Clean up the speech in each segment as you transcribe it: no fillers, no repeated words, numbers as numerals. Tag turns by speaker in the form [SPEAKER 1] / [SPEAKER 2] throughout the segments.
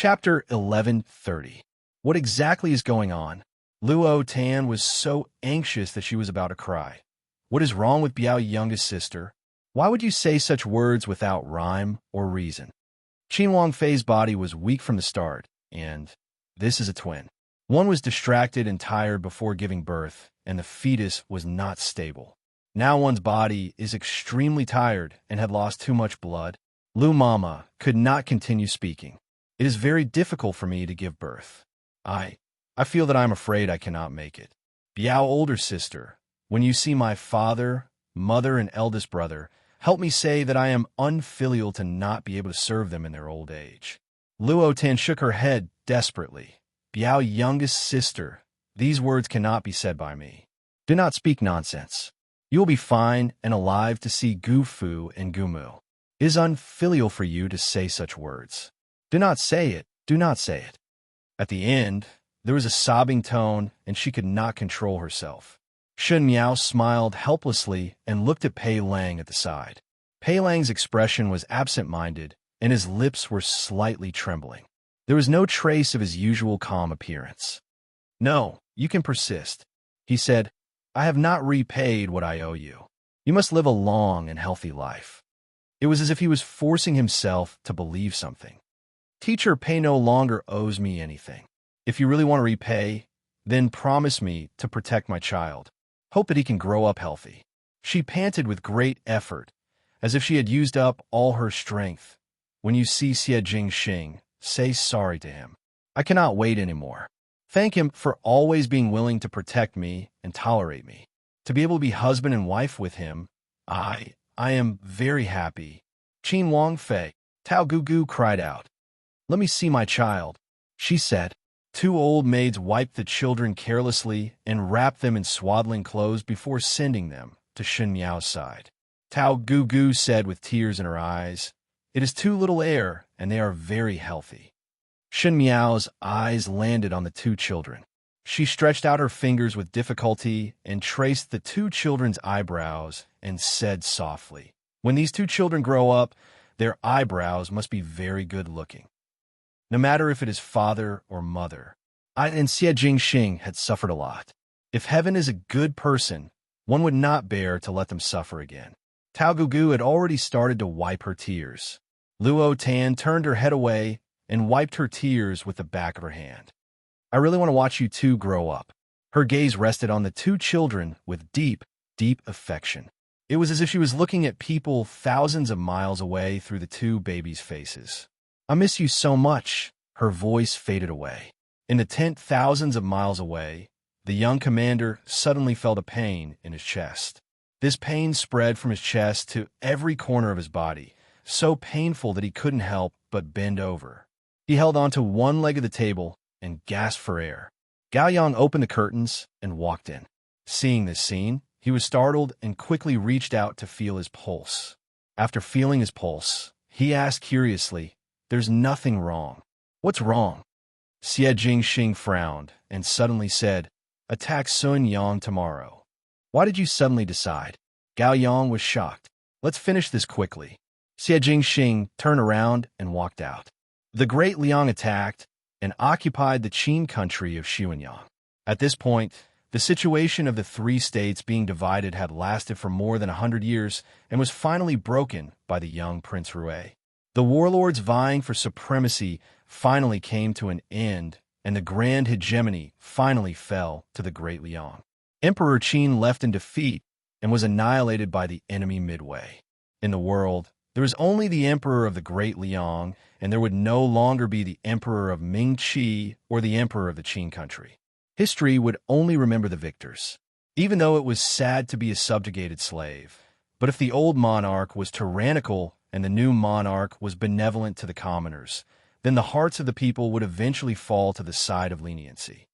[SPEAKER 1] Chapter 1130. What exactly is going on? Luo Tan was so anxious that she was about to cry. What is wrong with Biao's youngest sister? Why would you say such words without rhyme or reason? Qin Wangfei's body was weak from the start, and this is a twin. One was distracted and tired before giving birth, and the fetus was not stable. Now one's body is extremely tired and had lost too much blood. Lu Mama could not continue speaking. It is very difficult for me to give birth. I feel that I am afraid I cannot make it. Biao, older sister, when you see my father, mother, and eldest brother, help me say that I am unfilial to not be able to serve them in their old age. Luo Tan shook her head desperately. Biao, youngest sister, these words cannot be said by me. Do not speak nonsense. You will be fine and alive to see Gu Fu and Gu Mu. It is unfilial for you to say such words. Do not say it. Do not say it. At the end, there was a sobbing tone, and she could not control herself. Shun Miao smiled helplessly and looked at Pei Lang at the side. Pei Lang's expression was absent-minded, and his lips were slightly trembling. There was no trace of his usual calm appearance. No, you can persist, he said. I have not repaid what I owe you. You must live a long and healthy life. It was as if he was forcing himself to believe something. Teacher Pei no longer owes me anything. If you really want to repay, then promise me to protect my child. Hope that he can grow up healthy. She panted with great effort, as if she had used up all her strength. When you see Xie Jingxing, say sorry to him. I cannot wait anymore. Thank him for always being willing to protect me and tolerate me. To be able to be husband and wife with him, I am very happy. Qin Wangfei, Tao Gugu cried out. Let me see my child, she said. Two old maids wiped the children carelessly and wrapped them in swaddling clothes before sending them to Shun Miao's side. Tao Gugu said with tears in her eyes, It is too little air, and they are very healthy. Shun Miao's eyes landed on the two children. She stretched out her fingers with difficulty and traced the two children's eyebrows and said softly, When these two children grow up, their eyebrows must be very good-looking. No matter if it is father or mother. I and Xie Jingxing had suffered a lot. If heaven is a good person, one would not bear to let them suffer again. Tao Gugu had already started to wipe her tears. Luo Tan turned her head away and wiped her tears with the back of her hand. I really want to watch you two grow up. Her gaze rested on the two children with deep, deep affection. It was as if she was looking at people thousands of miles away through the two babies' faces. I miss you so much. Her voice faded away. In the tent thousands of miles away, the young commander suddenly felt a pain in his chest. This pain spread from his chest to every corner of his body, so painful that he couldn't help but bend over. He held onto one leg of the table and gasped for air. Gao Yang opened the curtains and walked in. Seeing this scene, he was startled and quickly reached out to feel his pulse. After feeling his pulse, he asked curiously, There's nothing wrong. What's wrong? Xie Jingxing frowned and suddenly said, Attack Sun Yang tomorrow. Why did you suddenly decide? Gao Yang was shocked. Let's finish this quickly. Xie Jingxing turned around and walked out. The Great Liang attacked and occupied the Qin country of Xianyang. At this point, the situation of the three states being divided had lasted for more than 100 years and was finally broken by the young Prince Rui. The warlords vying for supremacy finally came to an end, and the grand hegemony finally fell to the Great Liang. Emperor Qin left in defeat and was annihilated by the enemy midway. In the world, there was only the Emperor of the Great Liang, and there would no longer be the Emperor of Ming-Chi or the Emperor of the Qin country. History would only remember the victors. Even though it was sad to be a subjugated slave, but if the old monarch was tyrannical and the new monarch was benevolent to the commoners, then the hearts of the people would eventually fall to the side of leniency.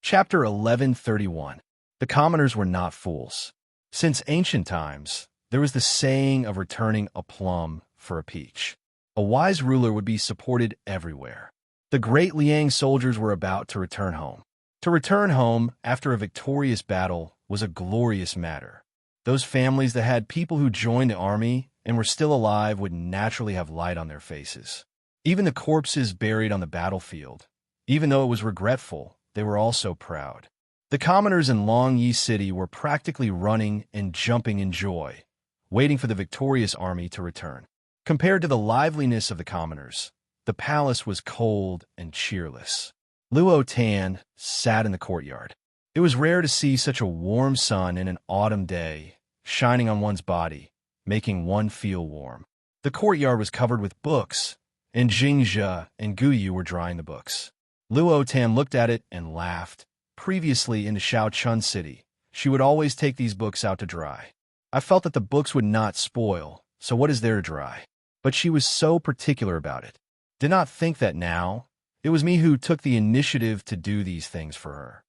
[SPEAKER 1] Chapter 1131. The commoners were not fools. Since ancient times, there was the saying of returning a plum for a peach. A wise ruler would be supported everywhere. The Great Liang soldiers were about to return home. To return home after a victorious battle was a glorious matter. Those families that had people who joined the army and were still alive would naturally have light on their faces. Even the corpses buried on the battlefield, even though it was regretful, they were also proud. The commoners in Long Yi City were practically running and jumping in joy, waiting for the victorious army to return. Compared to the liveliness of the commoners, the palace was cold and cheerless. Luo Tan sat in the courtyard. It was rare to see such a warm sun in an autumn day, shining on one's body, making one feel warm. The courtyard was covered with books, and Jingzhe and Guyu were drying the books. Luo Tan looked at it and laughed. Previously in the Shaochun city, she would always take these books out to dry. I felt that the books would not spoil, so what is there to dry? But she was so particular about it. Did not think that now. It was me who took the initiative to do these things for her.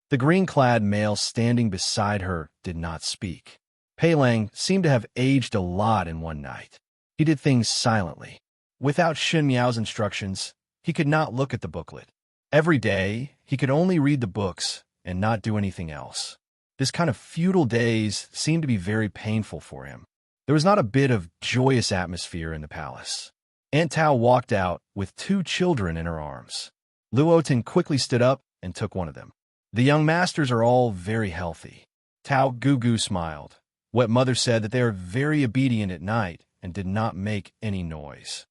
[SPEAKER 1] The green-clad male standing beside her did not speak. Pei Lang seemed to have aged a lot in one night. He did things silently. Without Xin Miao's instructions, he could not look at the booklet. Every day, he could only read the books and not do anything else. This kind of feudal days seemed to be very painful for him. There was not a bit of joyous atmosphere in the palace. Aunt Tao walked out with 2 children in her arms. Luotan quickly stood up and took one of them. The young masters are all very healthy. Tao Gugu smiled. Wet Mother said that they are very obedient at night and did not make any noise.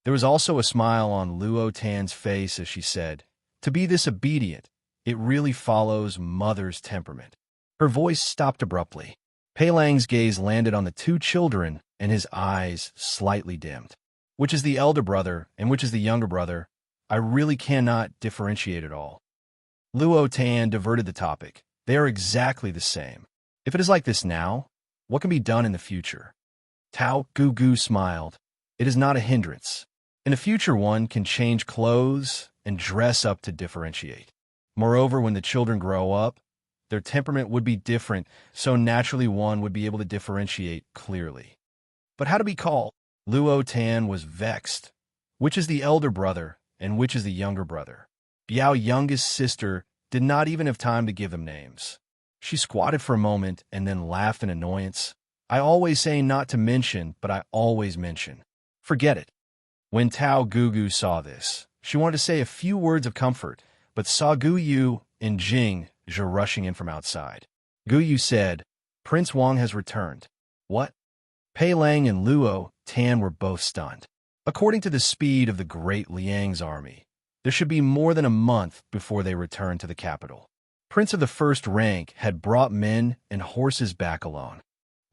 [SPEAKER 1] There was also a smile on Luo Tan's face as she said, "To be this obedient, it really follows Mother's temperament." Her voice stopped abruptly. Pei Lang's gaze landed on the 2 children and his eyes slightly dimmed. Which is the elder brother and which is the younger brother? I really cannot differentiate at all. Luo Tan diverted the topic. They are exactly the same. If it is like this now, what can be done in the future? Tao Gugu smiled. It is not a hindrance. In the future, one can change clothes and dress up to differentiate. Moreover, when the children grow up, their temperament would be different, so naturally one would be able to differentiate clearly. But how to be called? Luo Tan was vexed. Which is the elder brother and which is the younger brother? Biao's youngest sister did not even have time to give them names. She squatted for a moment and then laughed in annoyance. I always say not to mention, but I always mention. Forget it. When Tao Gugu saw this, she wanted to say a few words of comfort, but saw Guyu and Jingzhe rushing in from outside. Guyu said, "Prince Wang has returned." What? Pei Lang and Luo Tan were both stunned. According to the speed of the great Liang's army, there should be more than a month before they returned to the capital. Prince of the first rank had brought men and horses back alone.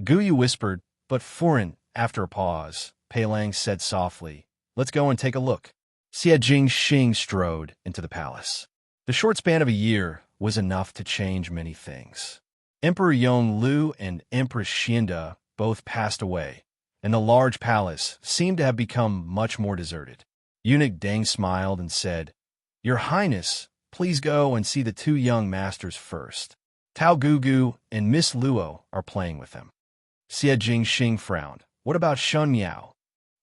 [SPEAKER 1] Guyu whispered, but foreign. After a pause, Pei Lang said softly, "Let's go and take a look." Xie Jingxing strode into the palace. The short span of a year was enough to change many things. Emperor Yonglu and Empress Xianda both passed away, and the large palace seemed to have become much more deserted. Eunuch Deng smiled and said, "Your Highness, please go and see the 2 young masters first. Tao Gugu and Miss Luo are playing with them." Xie Jingxing frowned. What about Shun Miao?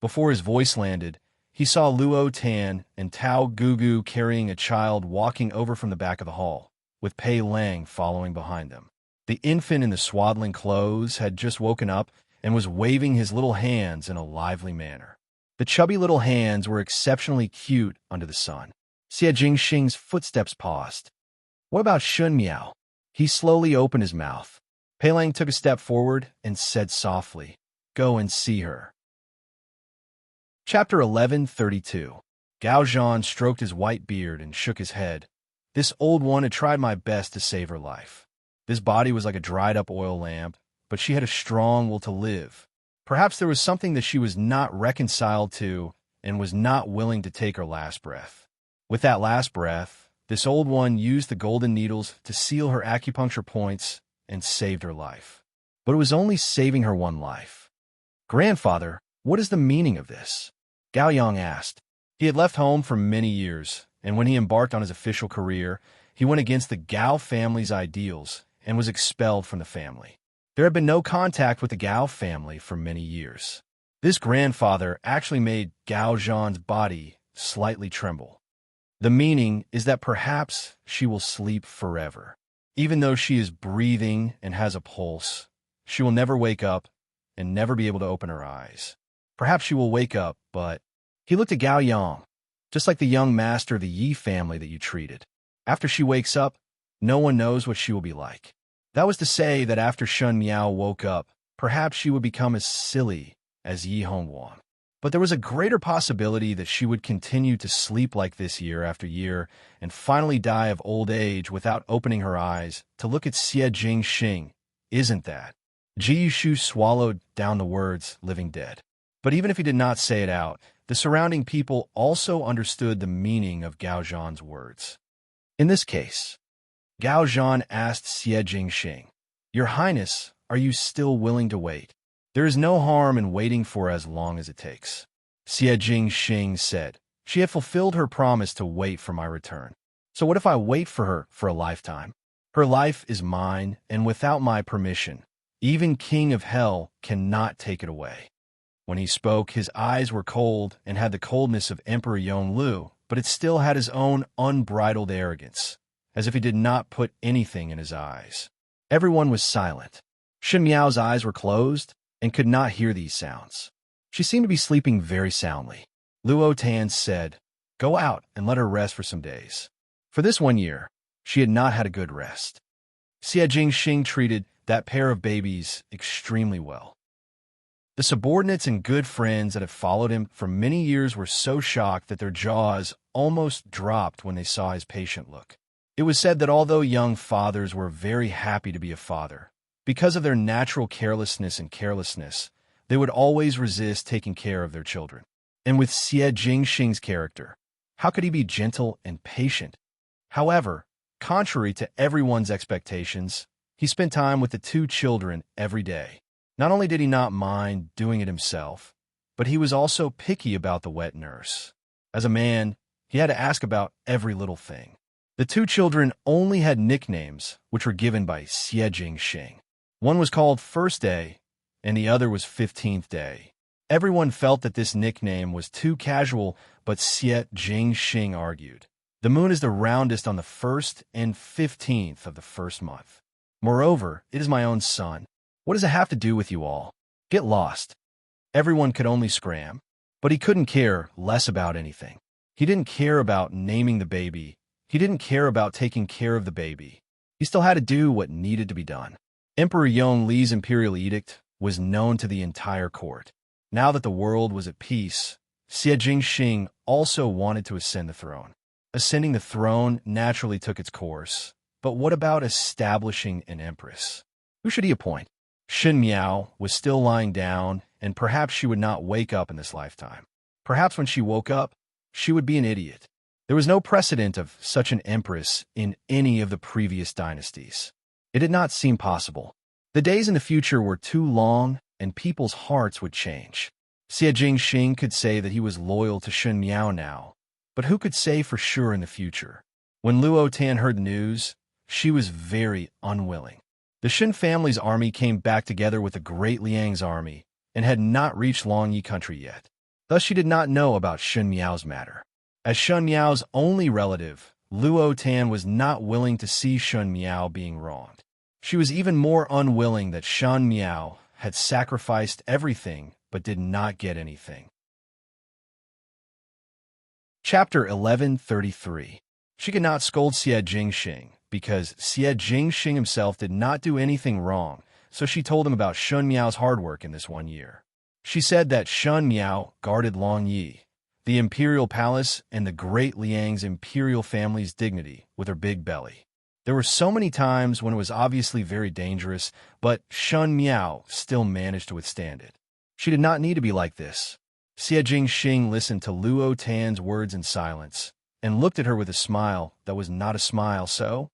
[SPEAKER 1] Before his voice landed, he saw Luo Tan and Tao Gugu carrying a child walking over from the back of the hall, with Pei Lang following behind them. The infant in the swaddling clothes had just woken up and was waving his little hands in a lively manner. The chubby little hands were exceptionally cute under the sun. Xie Jingxing's footsteps paused. What about Shun Miao? He slowly opened his mouth. Pei Lang took a step forward and said softly, "Go and see her." Chapter 1132. Gao Zhan stroked his white beard and shook his head. This old one had tried my best to save her life. This body was like a dried-up oil lamp, but she had a strong will to live. Perhaps there was something that she was not reconciled to and was not willing to take her last breath. With that last breath, this old one used the golden needles to seal her acupuncture points and saved her life. But it was only saving her one life. "Grandfather, what is the meaning of this?" Gao Yang asked. He had left home for many years, and when he embarked on his official career, he went against the Gao family's ideals and was expelled from the family. There had been no contact with the Gao family for many years. This grandfather actually made Gao Zhan's body slightly tremble. The meaning is that perhaps she will sleep forever. Even though she is breathing and has a pulse, she will never wake up and never be able to open her eyes. Perhaps she will wake up, but He looked at Gao Yang, just like the young master of the Yi family that you treated. After she wakes up, no one knows what she will be like. That was to say that after Shun Miao woke up, perhaps she would become as silly as Yi Hongguang. But there was a greater possibility that she would continue to sleep like this year after year and finally die of old age without opening her eyes to look at Xie Jingxing. Isn't that? Ji Yushu swallowed down the words living dead. But even if he did not say it out, the surrounding people also understood the meaning of Gao Zhan's words. In this case, Gao Zhan asked Xie Jingxing, "Your Highness, are you still willing to wait? There is no harm in waiting for as long as it takes." Xie Jingxing said, "She had fulfilled her promise to wait for my return. So what if I wait for her for a lifetime? Her life is mine, and without my permission, even King of Hell cannot take it away." When he spoke, his eyes were cold and had the coldness of Emperor Yongle, but it still had his own unbridled arrogance, as if he did not put anything in his eyes. Everyone was silent. Shun Miao's eyes were closed and could not hear these sounds. She seemed to be sleeping very soundly. Luo Tan said, "Go out and let her rest for some days." For this 1 year, she had not had a good rest. Xie Jingxing treated that pair of babies extremely well. The subordinates and good friends that had followed him for many years were so shocked that their jaws almost dropped when they saw his patient look. It was said that although young fathers were very happy to be a father, because of their natural carelessness, they would always resist taking care of their children. And with Xie Jingxing's character, how could he be gentle and patient? However, contrary to everyone's expectations, he spent time with the 2 children every day. Not only did he not mind doing it himself, but he was also picky about the wet nurse. As a man, he had to ask about every little thing. The 2 children only had nicknames, which were given by Xie Jingxing. One was called First Day, and the other was 15th Day. Everyone felt that this nickname was too casual, but Xie Jingxing argued, "The moon is the roundest on the 1st and 15th of the first month. Moreover, it is my own son. What does it have to do with you all? Get lost." Everyone could only scram, but he couldn't care less about anything. He didn't care about naming the baby. He didn't care about taking care of the baby. He still had to do what needed to be done. Emperor Yongli's imperial edict was known to the entire court. Now that the world was at peace, Xie Jingxing also wanted to ascend the throne. Ascending the throne naturally took its course, but what about establishing an empress? Who should he appoint? Shun Miao was still lying down, and perhaps she would not wake up in this lifetime. Perhaps when she woke up, she would be an idiot. There was no precedent of such an empress in any of the previous dynasties. It did not seem possible. The days in the future were too long, and people's hearts would change. Xie Jingxing could say that he was loyal to Shun Miao now, but who could say for sure in the future? When Luo Tan heard the news, she was very unwilling. The Shin family's army came back together with the Great Liang's army and had not reached Longyi country yet. Thus she did not know about Shun Miao's matter. As Shun Miao's only relative, Luo Tan was not willing to see Shun Miao being wronged. She was even more unwilling that Shun Miao had sacrificed everything but did not get anything. Chapter 1133. She could not scold Xie Jingxing, because Xie Jingxing himself did not do anything wrong, so she told him about Shun Miao's hard work in this 1 year. She said that Shun Miao guarded Longyi, the imperial palace, and the Great Liang's imperial family's dignity with her big belly. There were so many times when it was obviously very dangerous, but Shun Miao still managed to withstand it. She did not need to be like this. Xie Jingxing listened to Luo Tan's words in silence, and looked at her with a smile that was not a smile, so?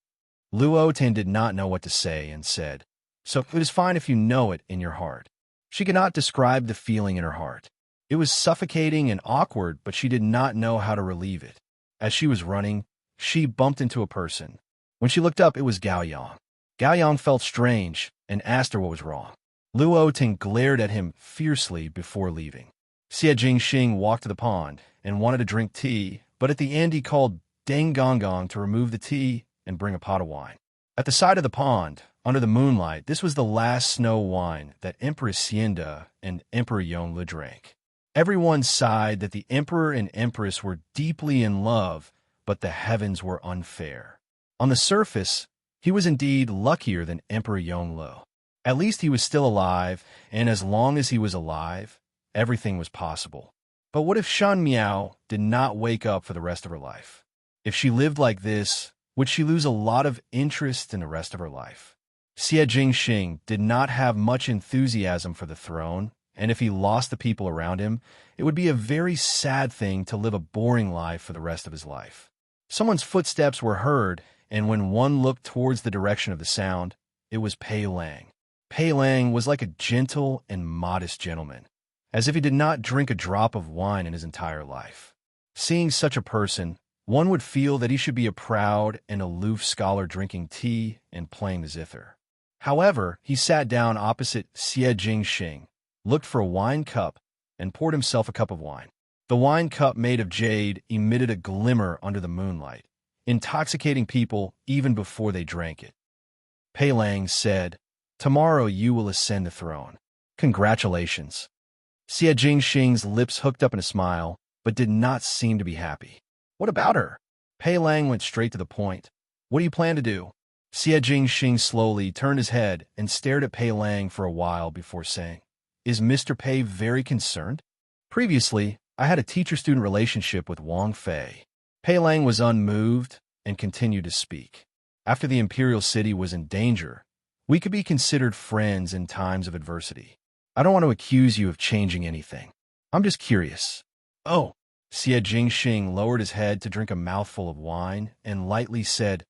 [SPEAKER 1] Luo Tan did not know what to say and said, "So it is fine if you know it in your heart." She could not describe the feeling in her heart. It was suffocating and awkward, but she did not know how to relieve it. As she was running, she bumped into a person. When she looked up, it was Gao Yang. Gao Yang felt strange and asked her what was wrong. Luo Tan glared at him fiercely before leaving. Xie Jingxing walked to the pond and wanted to drink tea, but at the end he called Deng Gonggong to remove the tea and bring a pot of wine. At the side of the pond, under the moonlight, this was the last snow wine that Empress Xianda and Emperor Yongle drank. Everyone sighed that the emperor and empress were deeply in love, but the heavens were unfair. On the surface, he was indeed luckier than Emperor Yonglou. At least he was still alive, and as long as he was alive, everything was possible. But what if Shan Miao did not wake up for the rest of her life? If she lived like this, would she lose a lot of interest in the rest of her life? Xie Jingxing did not have much enthusiasm for the throne, and if he lost the people around him, it would be a very sad thing to live a boring life for the rest of his life. Someone's footsteps were heard, and when one looked towards the direction of the sound, it was Pei Lang. Pei Lang was like a gentle and modest gentleman, as if he did not drink a drop of wine in his entire life. Seeing such a person, one would feel that he should be a proud and aloof scholar drinking tea and playing the zither. However, he sat down opposite Xie Jingxing, looked for a wine cup, and poured himself a cup of wine. The wine cup made of jade emitted a glimmer under the moonlight, intoxicating people even before they drank it. Pei Lang said, "Tomorrow you will ascend the throne. Congratulations." Xie Jingxing's lips hooked up in a smile, but did not seem to be happy. "What about her?" Pei Lang went straight to the point. "What do you plan to do?" Xie Jingxing slowly turned his head and stared at Pei Lang for a while before saying, "Is Mr. Pei very concerned? Previously, I had a teacher-student relationship with Wang Fei." Pei Lang was unmoved and continued to speak. "After the imperial city was in danger, we could be considered friends in times of adversity. I don't want to accuse you of changing anything. I'm just curious." "Oh." Xie Jingxing lowered his head to drink a mouthful of wine and lightly said,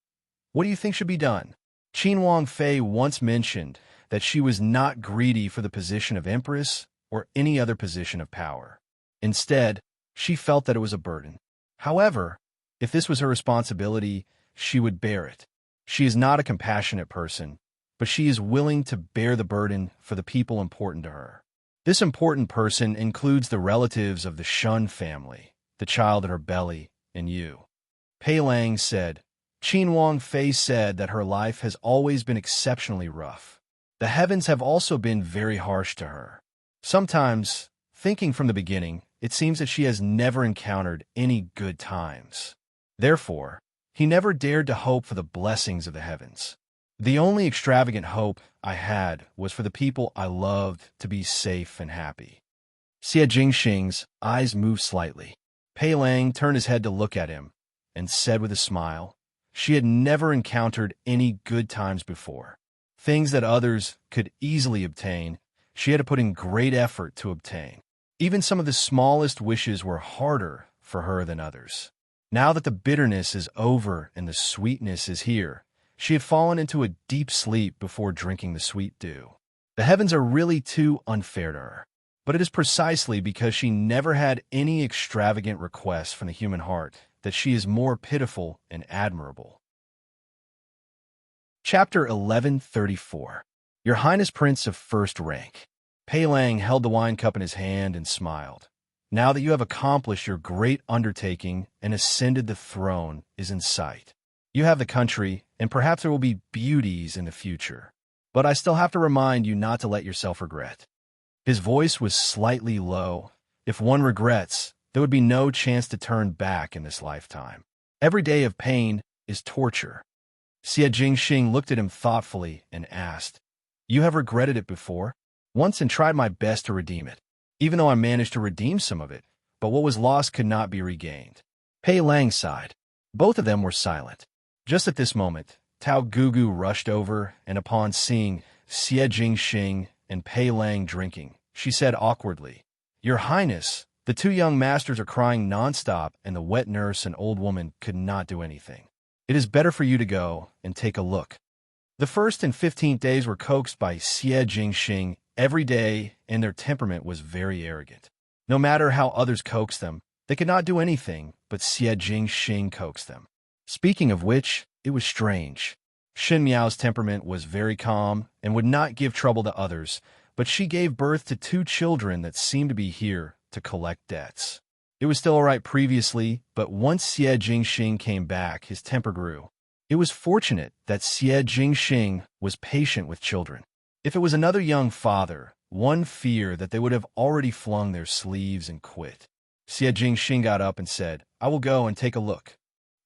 [SPEAKER 1] "What do you think should be done?" Qin Wang Fei once mentioned that she was not greedy for the position of Empress or any other position of power. Instead, she felt that it was a burden. However, if this was her responsibility, she would bear it. She is not a compassionate person, but she is willing to bear the burden for the people important to her. This important person includes the relatives of the Shun family, the child in her belly, and you. Pei Lang said, "Qin Wang Fei said that her life has always been exceptionally rough. The heavens have also been very harsh to her. Sometimes, thinking from the beginning, it seems that she has never encountered any good times. Therefore, he never dared to hope for the blessings of the heavens. The only extravagant hope I had was for the people I loved to be safe and happy." Xie Jingxing's eyes moved slightly. Pei Lang turned his head to look at him and said with a smile, she had never encountered any good times before. Things that others could easily obtain, she had to put in great effort to obtain. Even some of the smallest wishes were harder for her than others. Now that the bitterness is over and the sweetness is here, she had fallen into a deep sleep before drinking the sweet dew. The heavens are really too unfair to her, but it is precisely because she never had any extravagant requests from the human heart that she is more pitiful and admirable. Chapter 1134. Your Highness Prince of First Rank. Pei Lang held the wine cup in his hand and smiled. Now that you have accomplished your great undertaking and ascended the throne is in sight. You have the country, and perhaps there will be beauties in the future. But I still have to remind you not to let yourself regret. His voice was slightly low. If one regrets, there would be no chance to turn back in this lifetime. Every day of pain is torture. Xie Jingxing looked at him thoughtfully and asked, "You have regretted it before?" "Once, and tried my best to redeem it. Even though I managed to redeem some of it, but what was lost could not be regained." Pei Lang sighed. Both of them were silent. Just at this moment, Tao Gugu rushed over, and upon seeing Xie Jingxing and Pei Lang drinking, she said awkwardly, "Your Highness, the two young masters are crying nonstop, and the wet nurse and old woman could not do anything. It is better for you to go and take a look." The 1st and 15th days were coaxed by Xie Jingxing every day, and their temperament was very arrogant. No matter how others coaxed them, they could not do anything, but Xie Jingxing coaxed them. Speaking of which, it was strange. Shen Miao's temperament was very calm and would not give trouble to others, but she gave birth to 2 children that seemed to be here to collect debts. It was still all right previously, but once Xie Jingxing came back, his temper grew. It was fortunate that Xie Jingxing was patient with children. If it was another young father, one fear that they would have already flung their sleeves and quit. Xie Jingxing got up and said, "I will go and take a look."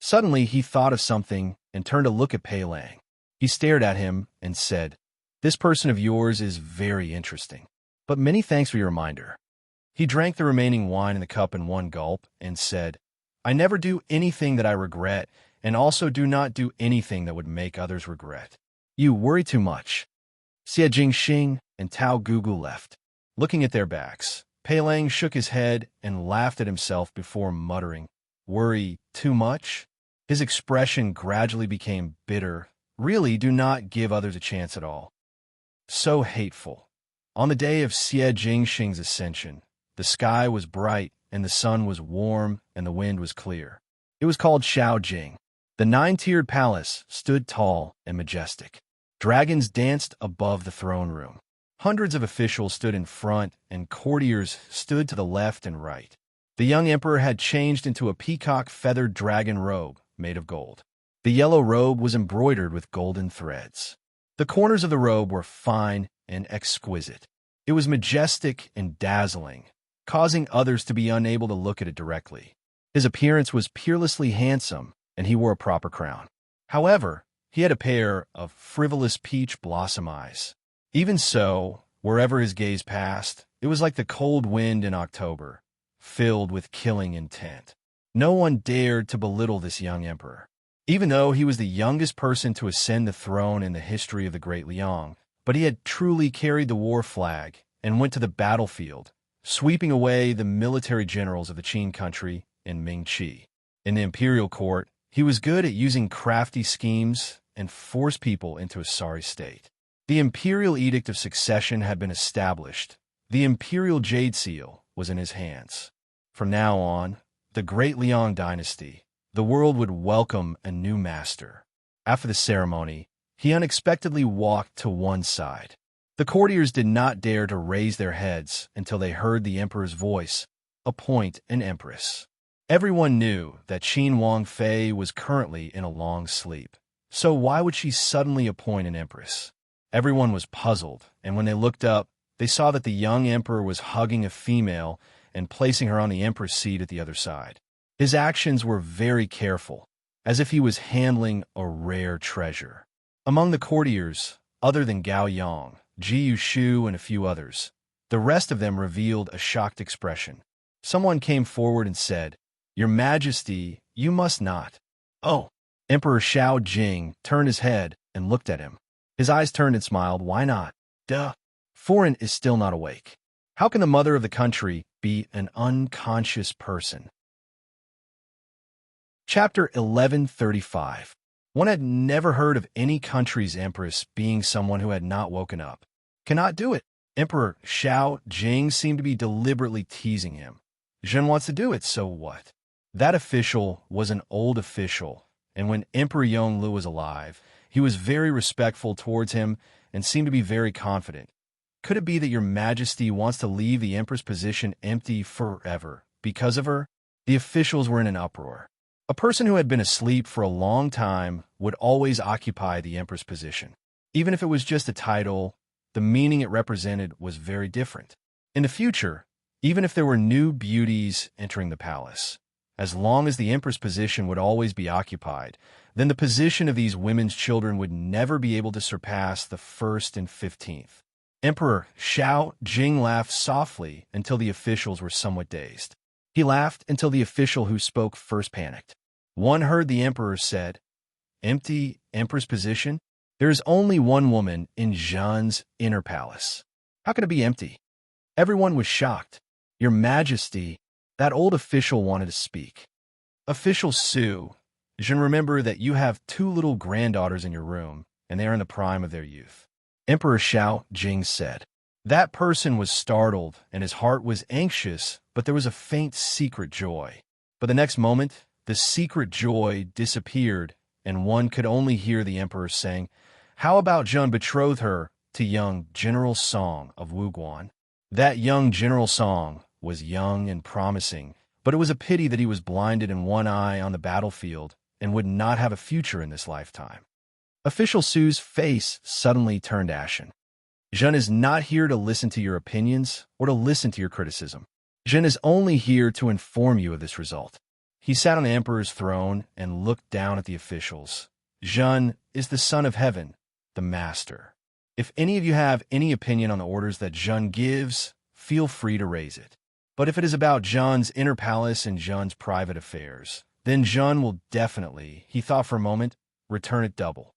[SPEAKER 1] Suddenly, he thought of something and turned to look at Pei Lang. He stared at him and said, "This person of yours is very interesting, but many thanks for your reminder." He drank the remaining wine in the cup in one gulp and said, "I never do anything that I regret, and also do not do anything that would make others regret. You worry too much." Xie Jingxing and Tao Gugu left. Looking at their backs, Pei Lang shook his head and laughed at himself before muttering, "Worry too much?" His expression gradually became bitter. Really, do not give others a chance at all. So hateful. On the day of Xie Jingxing's ascension, the sky was bright and the sun was warm and the wind was clear. It was called Shaojing. The nine-tiered palace stood tall and majestic. Dragons danced above the throne room. Hundreds of officials stood in front and courtiers stood to the left and right. The young emperor had changed into a peacock-feathered dragon robe made of gold. The yellow robe was embroidered with golden threads. The corners of the robe were fine and exquisite. It was majestic and dazzling, causing others to be unable to look at it directly. His appearance was peerlessly handsome, and he wore a proper crown. However, he had a pair of frivolous peach blossom eyes. Even so, wherever his gaze passed, it was like the cold wind in October, filled with killing intent. No one dared to belittle this young emperor. Even though he was the youngest person to ascend the throne in the history of the Great Liang, but he had truly carried the war flag and went to the battlefield, sweeping away the military generals of the Qin country and Ming Qi. In the imperial court, he was good at using crafty schemes and force people into a sorry state. The imperial edict of succession had been established. The imperial jade seal was in his hands. From now on, the Great Liang dynasty, the world would welcome a new master. After the ceremony, he unexpectedly walked to one side. The courtiers did not dare to raise their heads until they heard the emperor's voice, "Appoint an empress." Everyone knew that Qin Wang Fei was currently in a long sleep. So why would she suddenly appoint an empress? Everyone was puzzled, and when they looked up, they saw that the young emperor was hugging a female and placing her on the empress seat at the other side. His actions were very careful, as if he was handling a rare treasure. Among the courtiers, other than Gao Yang, Ji Yushu, and a few others, the rest of them revealed a shocked expression. Someone came forward and said, "Your Majesty, you must not." "Oh." Emperor Xiao Jing turned his head and looked at him. His eyes turned and smiled. "Why not? Duh. Foreign is still not awake. How can the mother of the country be an unconscious person?" Chapter 1135. One had never heard of any country's empress being someone who had not woken up. Cannot do it. Emperor Xiao Jing seemed to be deliberately teasing him. Zhen wants to do it, so what? That official was an old official, and when Emperor Yonglu was alive, he was very respectful towards him and seemed to be very confident. Could it be that your Majesty wants to leave the Empress position empty forever because of her? The officials were in an uproar. A person who had been asleep for a long time would always occupy the Empress position. Even if it was just a title, the meaning it represented was very different. In the future, even if there were new beauties entering the palace, as long as the Empress position would always be occupied, then the position of these women's children would never be able to surpass the 1st and 15th. Emperor Xiao Jing laughed softly until the officials were somewhat dazed. He laughed until the official who spoke first panicked. One heard the emperor said, "Empty Empress position? There is only one woman in Zhen's inner palace. How can it be empty?" Everyone was shocked. "Your Majesty," that old official wanted to speak. "Official Su, Zhen, remember that you have 2 little granddaughters in your room, and they are in the prime of their youth." Emperor Xiao Jing said. That person was startled, and his heart was anxious, but there was a faint secret joy. But the next moment, the secret joy disappeared, and one could only hear the emperor saying, "How about Zhen betroth her to young General Song of Wuguan?" That young General Song was young and promising, but it was a pity that he was blinded in one eye on the battlefield and would not have a future in this lifetime. Official Su's face suddenly turned ashen. Zhen is not here to listen to your opinions or to listen to your criticism. Zhen is only here to inform you of this result. He sat on the emperor's throne and looked down at the officials. Zhen is the son of heaven, the master. If any of you have any opinion on the orders that Zhen gives, feel free to raise it. But if it is about Zhen's inner palace and Zhen's private affairs, then Zhen will definitely, he thought for a moment, return it double.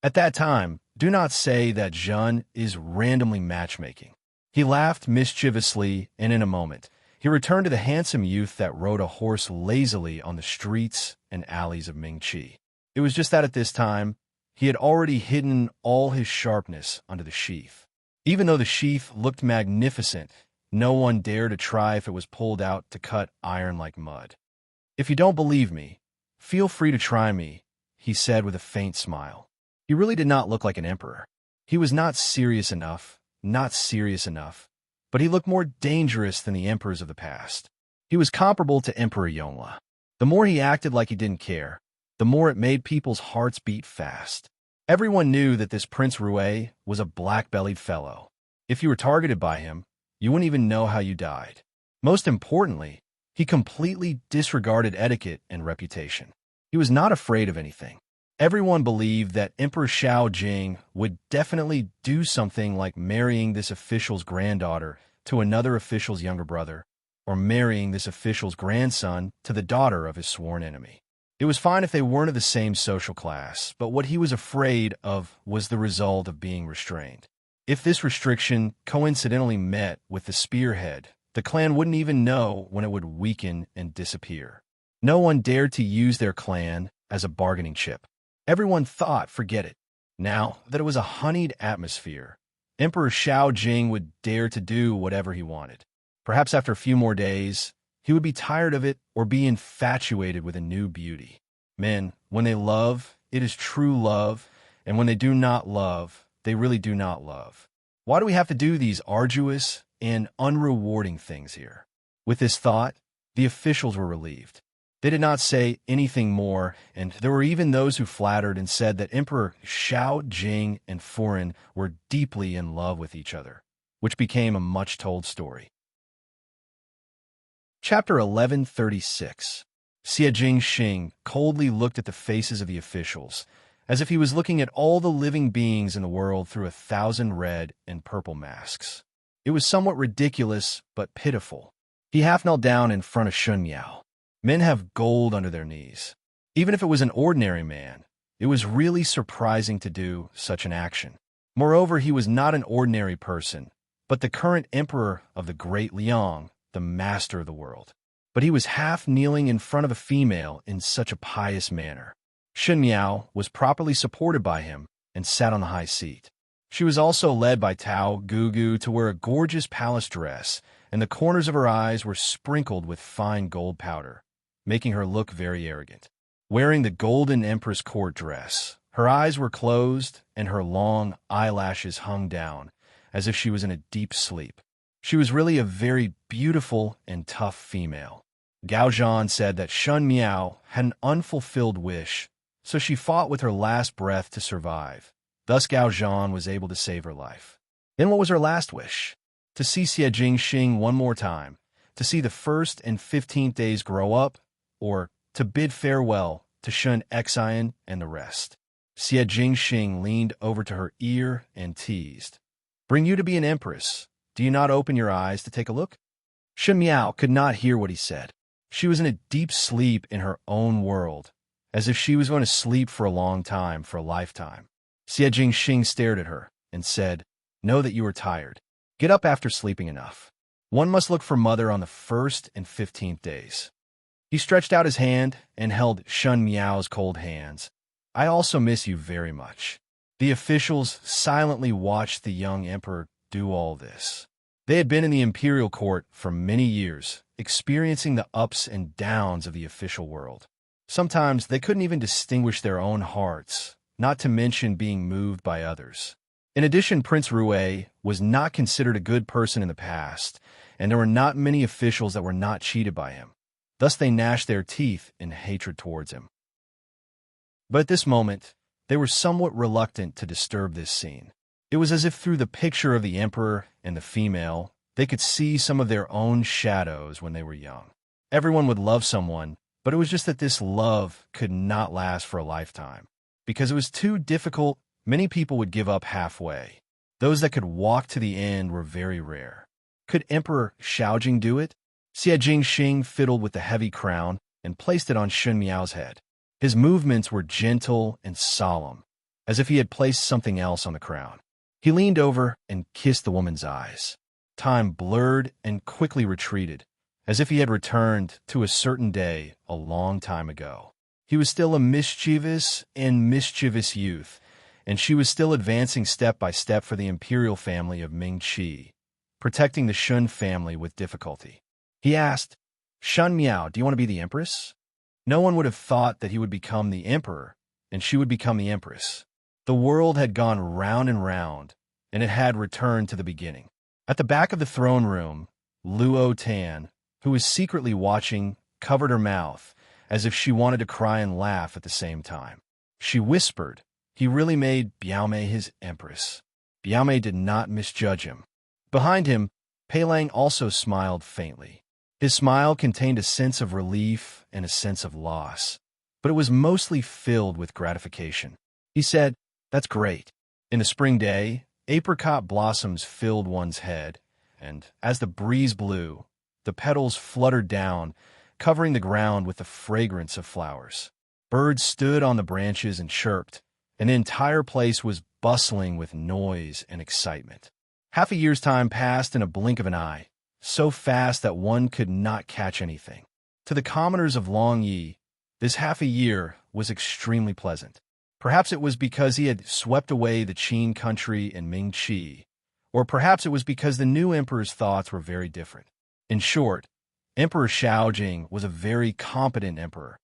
[SPEAKER 1] At that time, do not say that Zhen is randomly matchmaking. He laughed mischievously, and in a moment, he returned to the handsome youth that rode a horse lazily on the streets and alleys of Mingqi. It was just that at this time, he had already hidden all his sharpness under the sheath. Even though the sheath looked magnificent, no one dared to try if it was pulled out to cut iron like mud. If you don't believe me, feel free to try me, he said with a faint smile. He really did not look like an emperor. He was not serious enough, but he looked more dangerous than the emperors of the past. He was comparable to Emperor Yongle. The more he acted like he didn't care, the more it made people's hearts beat fast. Everyone knew that this Prince Rue was a black-bellied fellow. If you were targeted by him, you wouldn't even know how you died. Most importantly, he completely disregarded etiquette and reputation. He was not afraid of anything. Everyone believed that Emperor Xiao Jing would definitely do something like marrying this official's granddaughter to another official's younger brother, or marrying this official's grandson to the daughter of his sworn enemy. It was fine if they weren't of the same social class, but what he was afraid of was the result of being restrained. If this restriction coincidentally met with the spearhead, the clan wouldn't even know when it would weaken and disappear. No one dared to use their clan as a bargaining chip. Everyone thought, forget it. Now that it was a honeyed atmosphere, Emperor Xiao Jing would dare to do whatever he wanted. Perhaps after a few more days, he would be tired of it or be infatuated with a new beauty. Men, when they love, it is true love, and when they do not love, they really do not love. Why do we have to do these arduous and unrewarding things here? With this thought, the officials were relieved. They did not say anything more, and there were even those who flattered and said that Emperor Xiao Jing and Furin were deeply in love with each other, which became a much-told story. Chapter 1136. Xie Jingxing coldly looked at the faces of the officials, as if he was looking at all the living beings in the world through 1,000 red and purple masks. It was somewhat ridiculous, but pitiful. He half knelt down in front of Shun Miao. Men have gold under their knees. Even if it was an ordinary man, it was really surprising to do such an action. Moreover, he was not an ordinary person, but the current emperor of the Great Liang, the master of the world. But he was half kneeling in front of a female in such a pious manner. Shun Miao was properly supported by him and sat on the high seat. She was also led by Tao Gugu to wear a gorgeous palace dress, and the corners of her eyes were sprinkled with fine gold powder, making her look very arrogant. Wearing the golden Empress court dress, her eyes were closed and her long eyelashes hung down, as if she was in a deep sleep. She was really a very beautiful and tough female. Gao Zhan said that Shun Miao had an unfulfilled wish, so she fought with her last breath to survive. Thus Gao Zhan was able to save her life. Then what was her last wish? To see Xie Jingxing one more time, to see the 1st and 15th days grow up, or to bid farewell to Shun Xian and the rest. Xie Jingxing leaned over to her ear and teased, "Bring you to be an empress. Do you not open your eyes to take a look?" Shun Miao could not hear what he said. She was in a deep sleep in her own world, as if she was going to sleep for a long time, for a lifetime. Xie Jingxing stared at her and said, "Know that you are tired. Get up after sleeping enough. One must look for mother on the 1st and 15th days." He stretched out his hand and held Shun Miao's cold hands. "I also miss you very much." The officials silently watched the young emperor do all this. They had been in the imperial court for many years, experiencing the ups and downs of the official world. Sometimes they couldn't even distinguish their own hearts, not to mention being moved by others. In addition, Prince Rue was not considered a good person in the past, and there were not many officials that were not cheated by him. Thus they gnashed their teeth in hatred towards him. But at this moment, they were somewhat reluctant to disturb this scene. It was as if through the picture of the emperor and the female, they could see some of their own shadows when they were young. Everyone would love someone, but it was just that this love could not last for a lifetime. Because it was too difficult, many people would give up halfway. Those that could walk to the end were very rare. Could Emperor Xiaojing do it? Xie Jingxing fiddled with the heavy crown and placed it on Xun Miao's head. His movements were gentle and solemn, as if he had placed something else on the crown. He leaned over and kissed the woman's eyes. Time blurred and quickly retreated, as if he had returned to a certain day a long time ago. He was still a mischievous youth, and she was still advancing step by step for the imperial family of Ming-Chi, protecting the Shun family with difficulty. He asked, "Shun Miao, do you want to be the empress?" No one would have thought that he would become the emperor, and she would become the empress. The world had gone round and round, and it had returned to the beginning. At the back of the throne room, Luo Tan, who was secretly watching, covered her mouth, as if she wanted to cry and laugh at the same time. She whispered, "He really made Biaomei his empress." Biaomei did not misjudge him. Behind him, Pei Lang also smiled faintly. His smile contained a sense of relief and a sense of loss, but it was mostly filled with gratification. He said, "That's great." In the spring day, apricot blossoms filled one's head, and as the breeze blew, the petals fluttered down, covering the ground with the fragrance of flowers. Birds stood on the branches and chirped, and the entire place was bustling with noise and excitement. Half a year's time passed in a blink of an eye, so fast that one could not catch anything. To the commoners of Longyi, this half a year was extremely pleasant. Perhaps it was because he had swept away the Qin country and Ming-Chi, or perhaps it was because the new emperor's thoughts were very different. In short, Emperor Xiaojing was a very competent emperor.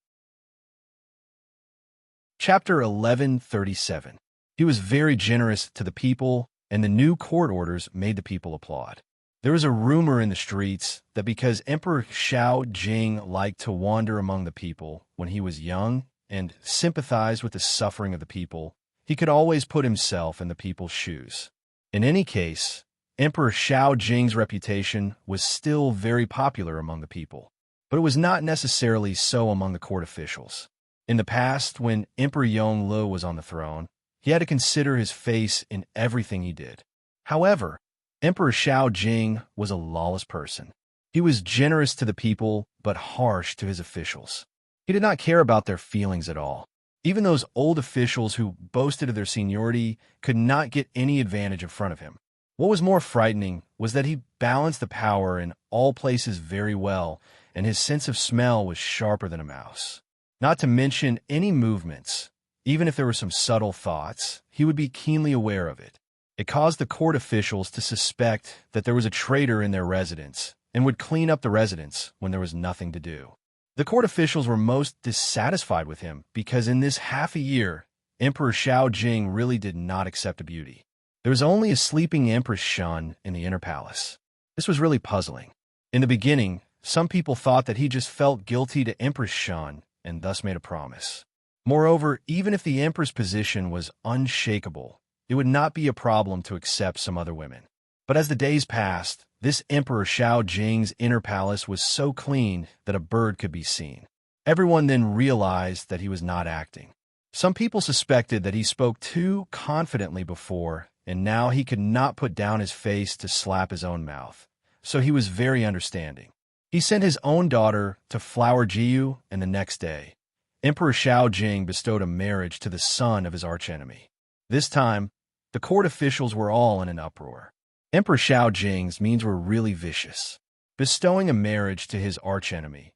[SPEAKER 1] Chapter 1137. He was very generous to the people, and the new court orders made the people applaud. There was a rumor in the streets that because Emperor Xiaojing liked to wander among the people when he was young and sympathized with the suffering of the people, he could always put himself in the people's shoes. In any case, Emperor Xiaojing's reputation was still very popular among the people, but it was not necessarily so among the court officials. In the past, when Emperor Yongle was on the throne, he had to consider his face in everything he did. However, Emperor Xiaojing was a lawless person. He was generous to the people, but harsh to his officials. He did not care about their feelings at all. Even those old officials who boasted of their seniority could not get any advantage in front of him. What was more frightening was that he balanced the power in all places very well, and his sense of smell was sharper than a mouse. Not to mention any movements, even if there were some subtle thoughts, he would be keenly aware of it. It caused the court officials to suspect that there was a traitor in their residence and would clean up the residence when there was nothing to do. The court officials were most dissatisfied with him because in this half a year, Emperor Xiaojing really did not accept a beauty. There was only a sleeping Empress Shun in the inner palace. This was really puzzling. In the beginning, some people thought that he just felt guilty to Empress Shun and thus made a promise. Moreover, even if the Empress position was unshakable, it would not be a problem to accept some other women. But as the days passed, this Emperor Xiaojing's inner palace was so clean that a bird could be seen. Everyone then realized that he was not acting. Some people suspected that he spoke too confidently before, and now he could not put down his face to slap his own mouth. So he was very understanding. He sent his own daughter to Flower Jiu, and the next day, Emperor Xiaojing bestowed a marriage to the son of his archenemy. This time, the court officials were all in an uproar. Emperor Xiaojing's means were really vicious. Bestowing a marriage to his archenemy,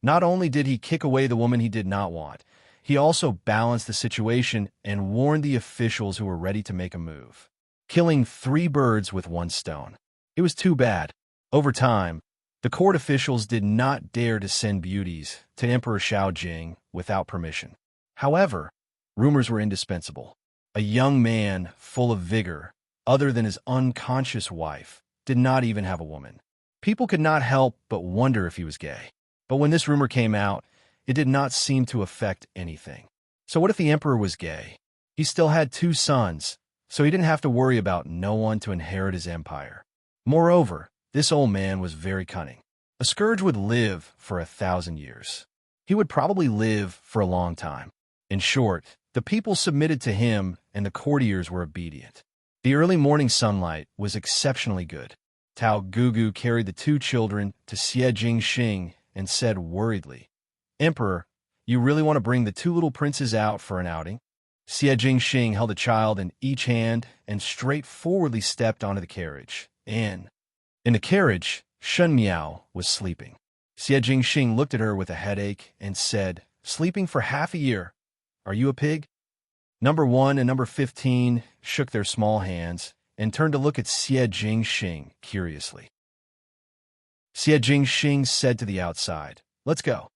[SPEAKER 1] not only did he kick away the woman he did not want, he also balanced the situation and warned the officials who were ready to make a move, killing 3 birds with 1 stone. It was too bad. Over time, the court officials did not dare to send beauties to Emperor Xiaojing without permission. However, rumors were indispensable. A young man full of vigor, other than his unconscious wife, did not even have a woman. People could not help but wonder if he was gay. But when this rumor came out, it did not seem to affect anything. So what if the emperor was gay? He still had 2 sons, so he didn't have to worry about no one to inherit his empire. Moreover, this old man was very cunning. A scourge would live for 1,000 years. He would probably live for a long time. In short, the people submitted to him and the courtiers were obedient. The early morning sunlight was exceptionally good. Tao Gugu carried the two children to Xie Jingxing and said worriedly, "Emperor, you really want to bring the two little princes out for an outing?" Xie Jingxing held a child in each hand and straightforwardly stepped onto the carriage. In the carriage, Shen Miao was sleeping. Xie Jingxing looked at her with a headache and said, "Sleeping for half a year. Are you a pig?" Number 1 and number 15 shook their small hands and turned to look at Xie Jingxing curiously. Xie Jingxing said to the outside, "Let's go."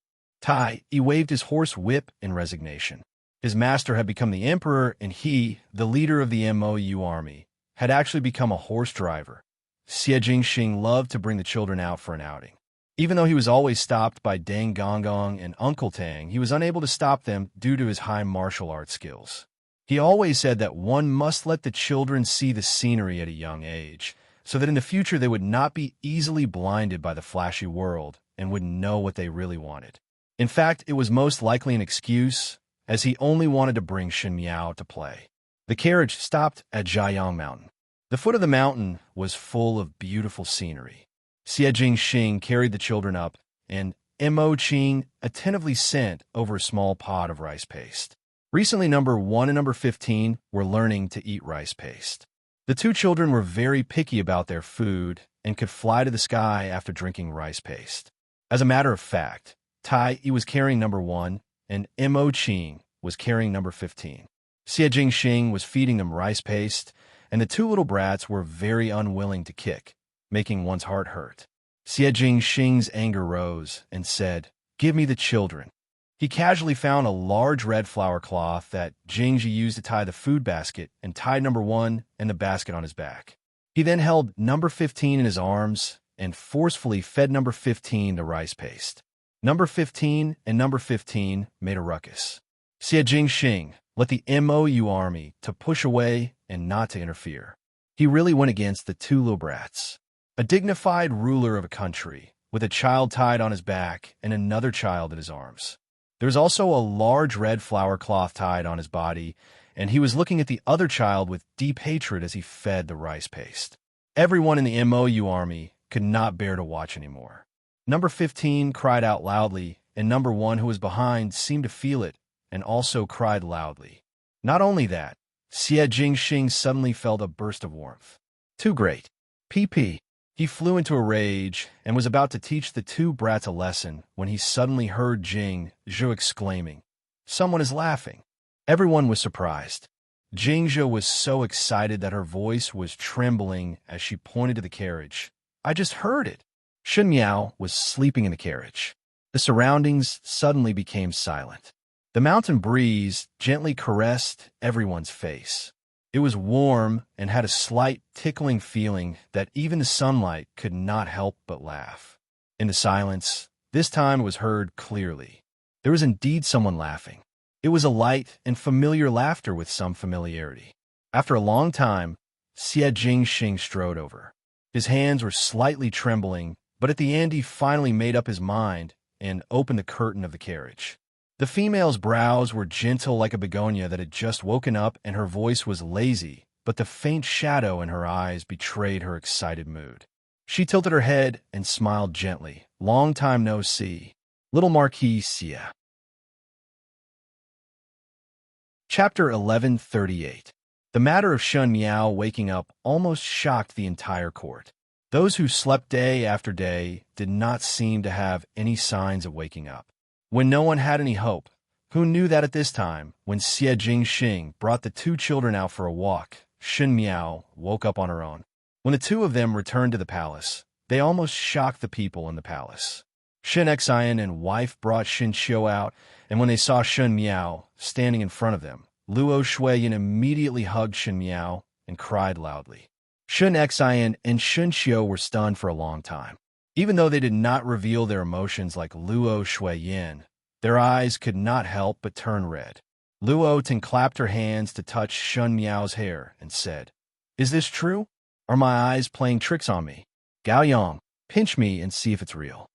[SPEAKER 1] He waved his horse whip in resignation. His master had become the emperor, and he, the leader of the MOU army, had actually become a horse driver. Xie Jingxing loved to bring the children out for an outing. Even though he was always stopped by Deng Gonggong and Uncle Tang, he was unable to stop them due to his high martial arts skills. He always said that one must let the children see the scenery at a young age, so that in the future they would not be easily blinded by the flashy world and would know what they really wanted. In fact, it was most likely an excuse, as he only wanted to bring Shen Miao to play. The carriage stopped at Jiayang Mountain. The foot of the mountain was full of beautiful scenery. Xie Jingxing carried the children up, and Mo Qing attentively sent over a small pot of rice paste. Recently, number 1 and number 15 were learning to eat rice paste. The two children were very picky about their food and could fly to the sky after drinking rice paste. As a matter of fact, Tai was carrying number 1, and Mo Qing was carrying number 15. Xie Jingxing was feeding them rice paste, and the two little brats were very unwilling to kick, making one's heart hurt. Xie Jingxing's anger rose and said, "Give me the children." He casually found a large red flower cloth that Jingji used to tie the food basket and tied number 1 and the basket on his back. He then held number 15 in his arms and forcefully fed number 15 the rice paste. Number 15 and number 15 made a ruckus. Xie Jingxing let the MOU army to push away and not to interfere. He really went against the two little brats. A dignified ruler of a country, with a child tied on his back and another child in his arms. There was also a large red flower cloth tied on his body, and he was looking at the other child with deep hatred as he fed the rice paste. Everyone in the MOU army could not bear to watch anymore. Number 15 cried out loudly, and number 1, who was behind, seemed to feel it and also cried loudly. Not only that, Xie Jingxing suddenly felt a burst of warmth. Too great. PP. He flew into a rage and was about to teach the two brats a lesson when he suddenly heard Jing Zhou exclaiming, "Someone is laughing." Everyone was surprised. Jing Zhou was so excited that her voice was trembling as she pointed to the carriage. "I just heard it." Shen Miao was sleeping in the carriage. The surroundings suddenly became silent. The mountain breeze gently caressed everyone's face. It was warm and had a slight tickling feeling that even the sunlight could not help but laugh. In the silence, this time it was heard clearly. There was indeed someone laughing. It was a light and familiar laughter with some familiarity. After a long time, Xie Jingxing strode over. His hands were slightly trembling, but at the end he finally made up his mind and opened the curtain of the carriage. The female's brows were gentle like a begonia that had just woken up, and her voice was lazy, but the faint shadow in her eyes betrayed her excited mood. She tilted her head and smiled gently. "Long time no see. Little Marquis Xie." Chapter 1138. The matter of Shen Miao waking up almost shocked the entire court. Those who slept day after day did not seem to have any signs of waking up. When no one had any hope, who knew that at this time, when Xie Jingxing brought the two children out for a walk, Shen Miao woke up on her own. When the two of them returned to the palace, they almost shocked the people in the palace. Shen Xian and wife brought Shen Qiu out, and when they saw Shen Miao standing in front of them, Luo Shuiyin immediately hugged Shen Miao and cried loudly. Shen Xian and Shen Qiu were stunned for a long time. Even though they did not reveal their emotions like Luo Shuiyin, their eyes could not help but turn red. Luo clapped her hands to touch Shun Miao's hair and said, "Is this true? Are my eyes playing tricks on me? Gao Yang, pinch me and see if it's real."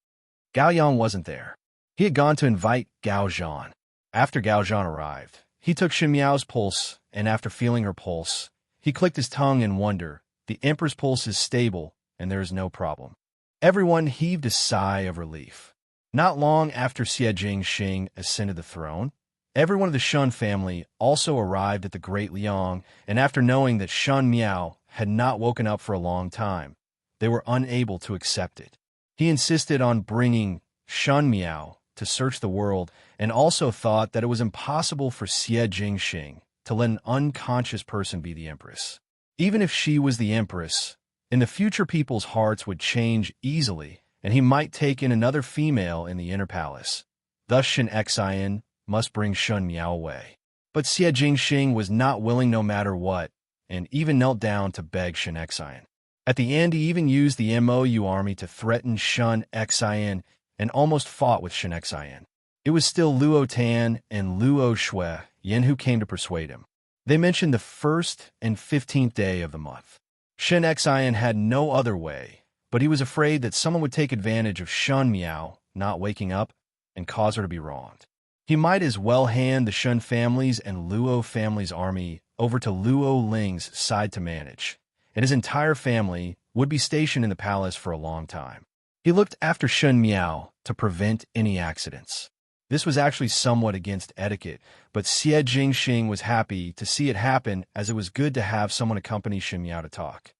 [SPEAKER 1] Gao Yang wasn't there. He had gone to invite Gao Zhan. After Gao Zhan arrived, he took Shun Miao's pulse, and after feeling her pulse, he clicked his tongue in wonder. The Empress pulse is stable, and there is no problem. Everyone heaved a sigh of relief. Not long after Xie Jingxing ascended the throne, everyone of the Shun family also arrived at the Great Liang, and after knowing that Shun Miao had not woken up for a long time, they were unable to accept it. He insisted on bringing Shun Miao to search the world, and also thought that it was impossible for Xie Jingxing to let an unconscious person be the Empress. Even if she was the Empress, in the future people's hearts would change easily, and he might take in another female in the inner palace. Thus Shen Xian must bring Shun Miao away. But Xie Jingxing was not willing no matter what, and even knelt down to beg Shen Xian. At the end, he even used the MOU army to threaten Shen Xian and almost fought with Shen Xian. It was still Luo Tan and Luo Shui Yin who came to persuade him. They mentioned the 1st and 15th day of the month. Shen Xian had no other way, but he was afraid that someone would take advantage of Shun Miao not waking up and cause her to be wronged. He might as well hand the Shun family's and Luo family's army over to Luo Ling's side to manage, and his entire family would be stationed in the palace for a long time. He looked after Shun Miao to prevent any accidents. This was actually somewhat against etiquette, but Xie Jingxing was happy to see it happen, as it was good to have someone accompany Shun Miao to talk.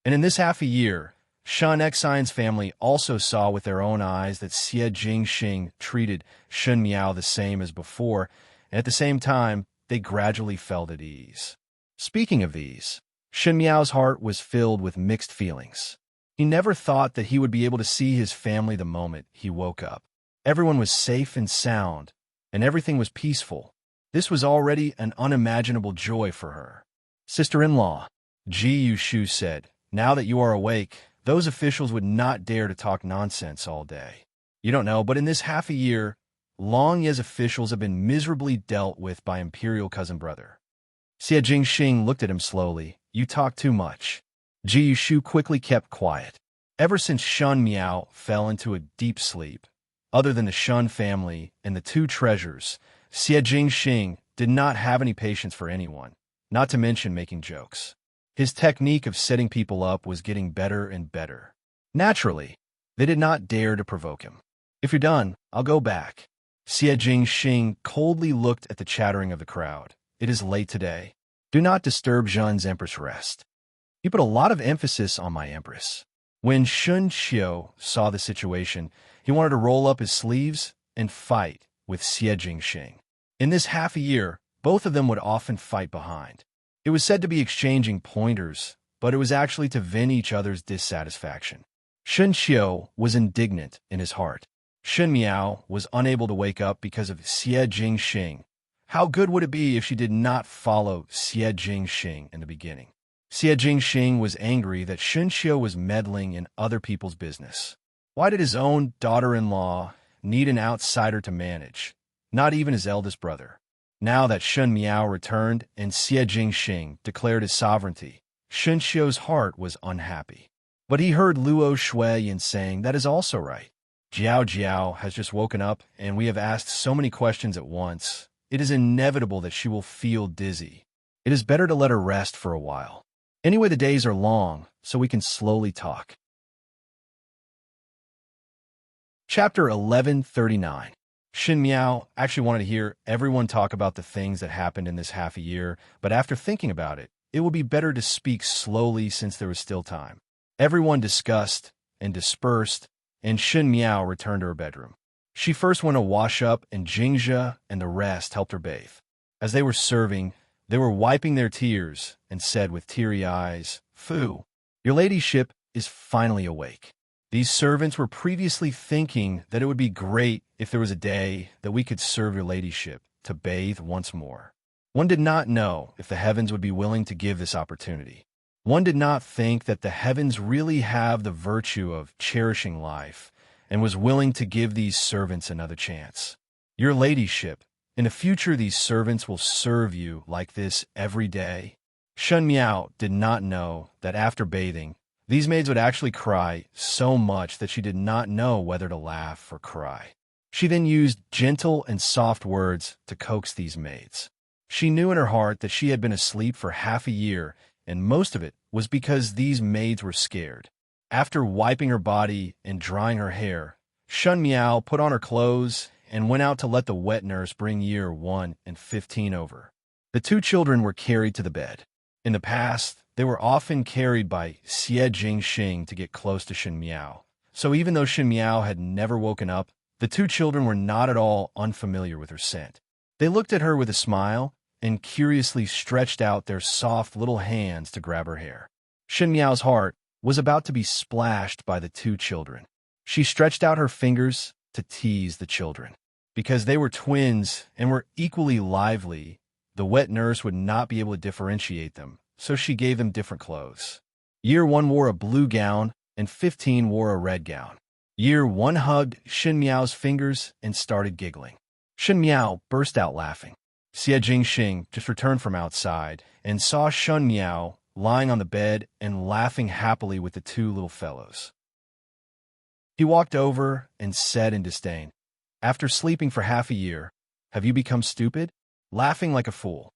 [SPEAKER 1] And in this half a year, Shen Xian's family also saw with their own eyes that Xie Jingxing treated Shun Miao the same as before, and at the same time, they gradually felt at ease. Speaking of these, Shun Miao's heart was filled with mixed feelings. He never thought that he would be able to see his family the moment he woke up. Everyone was safe and sound, and everything was peaceful. This was already an unimaginable joy for her. "Sister-in-law," Ji Yushu said, "now that you are awake, those officials would not dare to talk nonsense all day. You don't know, but in this half a year, Long Ye's officials have been miserably dealt with by Imperial Cousin Brother." Xie Jingxing looked at him slowly. "You talk too much." Ji Yushu quickly kept quiet. Ever since Shun Miao fell into a deep sleep, other than the Shun family and the two treasures, Xie Jingxing did not have any patience for anyone, not to mention making jokes. His technique of setting people up was getting better and better. Naturally, they did not dare to provoke him. "If you're done, I'll go back." Xie Jingxing coldly looked at the chattering of the crowd. "It is late today. Do not disturb Zhen's Empress rest." He put a lot of emphasis on my Empress. When Shun Xiu saw the situation, he wanted to roll up his sleeves and fight with Xie Jingxing. In this half a year, both of them would often fight behind. It was said to be exchanging pointers, but it was actually to vent each other's dissatisfaction. Shun Xiu was indignant in his heart. Shun Miao was unable to wake up because of Xie Jingxing. How good would it be if she did not follow Xie Jingxing in the beginning? Xie Jingxing was angry that Shun Xiu was meddling in other people's business. Why did his own daughter-in-law need an outsider to manage, not even his eldest brother? Now that Shun Miao returned and Xie Jingxing declared his sovereignty, Shun Xiu's heart was unhappy. But he heard Luo Shuiyin saying that is also right. Jiao Jiao has just woken up, and we have asked so many questions at once. It is inevitable that she will feel dizzy. It is better to let her rest for a while. Anyway, the days are long, so we can slowly talk. Chapter 1139. Shen Miao actually wanted to hear everyone talk about the things that happened in this half a year, but after thinking about it, it would be better to speak slowly since there was still time. Everyone discussed and dispersed, and Shen Miao returned to her bedroom. She first went to wash up, and Jingzhe and the rest helped her bathe. As they were serving, they were wiping their tears and said with teary eyes, "Fu, your ladyship is finally awake." These servants were previously thinking that it would be great if there was a day that we could serve your ladyship to bathe once more. One did not know if the heavens would be willing to give this opportunity. One did not think that the heavens really have the virtue of cherishing life and was willing to give these servants another chance. Your ladyship In the future, these servants will serve you like this every day. Shun Miao did not know that after bathing, these maids would actually cry so much that she did not know whether to laugh or cry. She then used gentle and soft words to coax these maids. She knew in her heart that she had been asleep for half a year, and most of it was because these maids were scared. After wiping her body and drying her hair, Shun Miao put on her clothes and went out to let the wet nurse bring year 1 and 15 over. The two children were carried to the bed. In the past, they were often carried by Xie Jingxing to get close to Shen Miao. So even though Shen Miao had never woken up, the two children were not at all unfamiliar with her scent. They looked at her with a smile and curiously stretched out their soft little hands to grab her hair. Shen Miao's heart was about to be splashed by the two children. She stretched out her fingers to tease the children. Because they were twins and were equally lively, the wet nurse would not be able to differentiate them, so she gave them different clothes. Year 1 wore a blue gown, and 15 wore a red gown. Year 1 hugged Shen Miao's fingers and started giggling. Shen Miao burst out laughing. Xie Jingxing just returned from outside and saw Shen Miao lying on the bed and laughing happily with the two little fellows. He walked over and said in disdain, "After sleeping for half a year, have you become stupid? Laughing like a fool.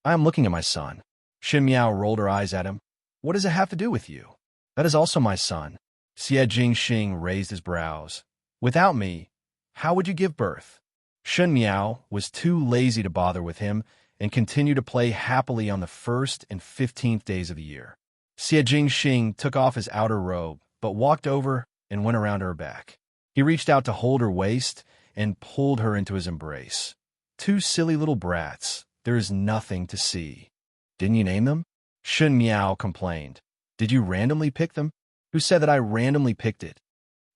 [SPEAKER 1] I am looking at my son." Shen Miao rolled her eyes at him. "What does it have to do with you? That is also my son." Xie Jingxing raised his brows. "Without me, how would you give birth?" Shen Miao was too lazy to bother with him and continued to play happily on the 1st and 15th days of the year. Xie Jingxing took off his outer robe, but walked over and went around her back. He reached out to hold her waist and pulled her into his embrace. "Two silly little brats. There is nothing to see." "Didn't you name them?" Shen Miao complained. "Did you randomly pick them?" "Who said that I randomly picked it?"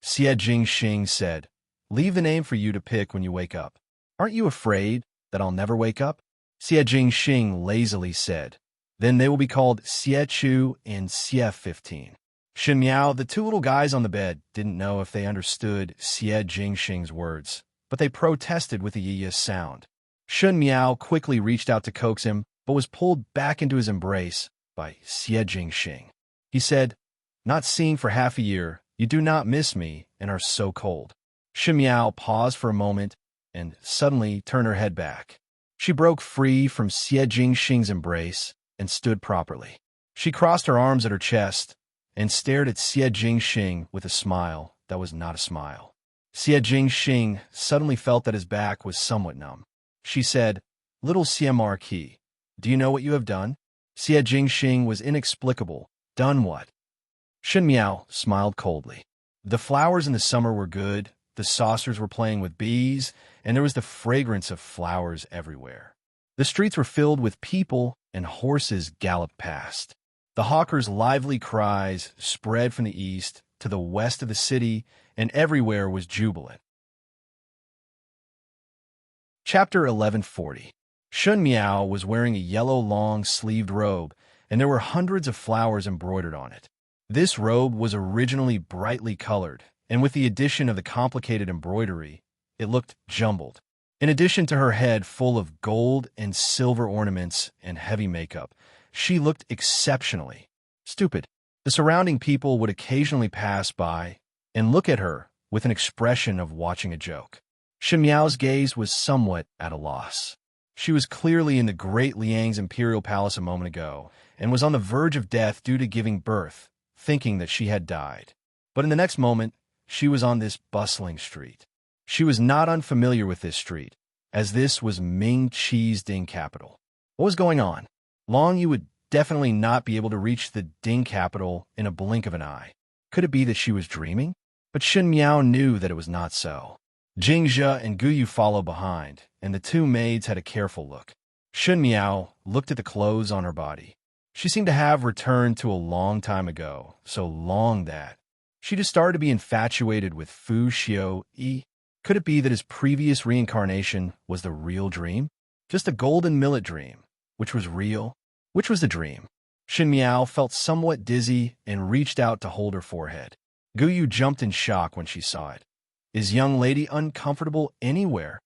[SPEAKER 1] Xie Jingxing said, "Leave the name for you to pick when you wake up." "Aren't you afraid that I'll never wake up?" Xie Jingxing lazily said. "Then they will be called Xie Chu and Xie 15. Shen Miao, the two little guys on the bed, didn't know if they understood Xie Jingxing's words, but they protested with a yi sound. Shen Miao quickly reached out to coax him, but was pulled back into his embrace by Xie Jingxing. He said, "Not seeing for half a year, you do not miss me and are so cold." Shen Miao paused for a moment and suddenly turned her head back. She broke free from Xie Jingxing's embrace and stood properly. She crossed her arms at her chest and stared at Xie Jingxing with a smile that was not a smile. Xie Jingxing suddenly felt that his back was somewhat numb. She said, "Little Xie Marquis, do you know what you have done?" Xie Jingxing was inexplicable. "Done what?" Shen Miao smiled coldly. The flowers in the summer were good, the saucers were playing with bees, and there was the fragrance of flowers everywhere. The streets were filled with people, and horses galloped past. The hawkers' lively cries spread from the east to the west of the city, and everywhere was jubilant. Chapter 1140. Shen Miao was wearing a yellow long-sleeved robe, and there were hundreds of flowers embroidered on it. This robe was originally brightly colored, and with the addition of the complicated embroidery, it looked jumbled. In addition to her head full of gold and silver ornaments and heavy makeup, she looked exceptionally stupid. The surrounding people would occasionally pass by and look at her with an expression of watching a joke. Shen Miao's gaze was somewhat at a loss. She was clearly in the Great Liang's imperial palace a moment ago and was on the verge of death due to giving birth, thinking that she had died. But in the next moment, she was on this bustling street. She was not unfamiliar with this street, as this was Ming Qi's Ding capital. What was going on? Long Yu would definitely not be able to reach the Ding capital in a blink of an eye. Could it be that she was dreaming? But Shen Miao knew that it was not so. Jingzhe and Guyu followed behind, and the two maids had a careful look. Shen Miao looked at the clothes on her body. She seemed to have returned to a long time ago, so long that she just started to be infatuated with Fu Xiu-yi. Could it be that his previous reincarnation was the real dream? Just a golden millet dream, which was real? Which was the dream? Shen Miao felt somewhat dizzy and reached out to hold her forehead. Guyu jumped in shock when she saw it. Is young lady uncomfortable anywhere?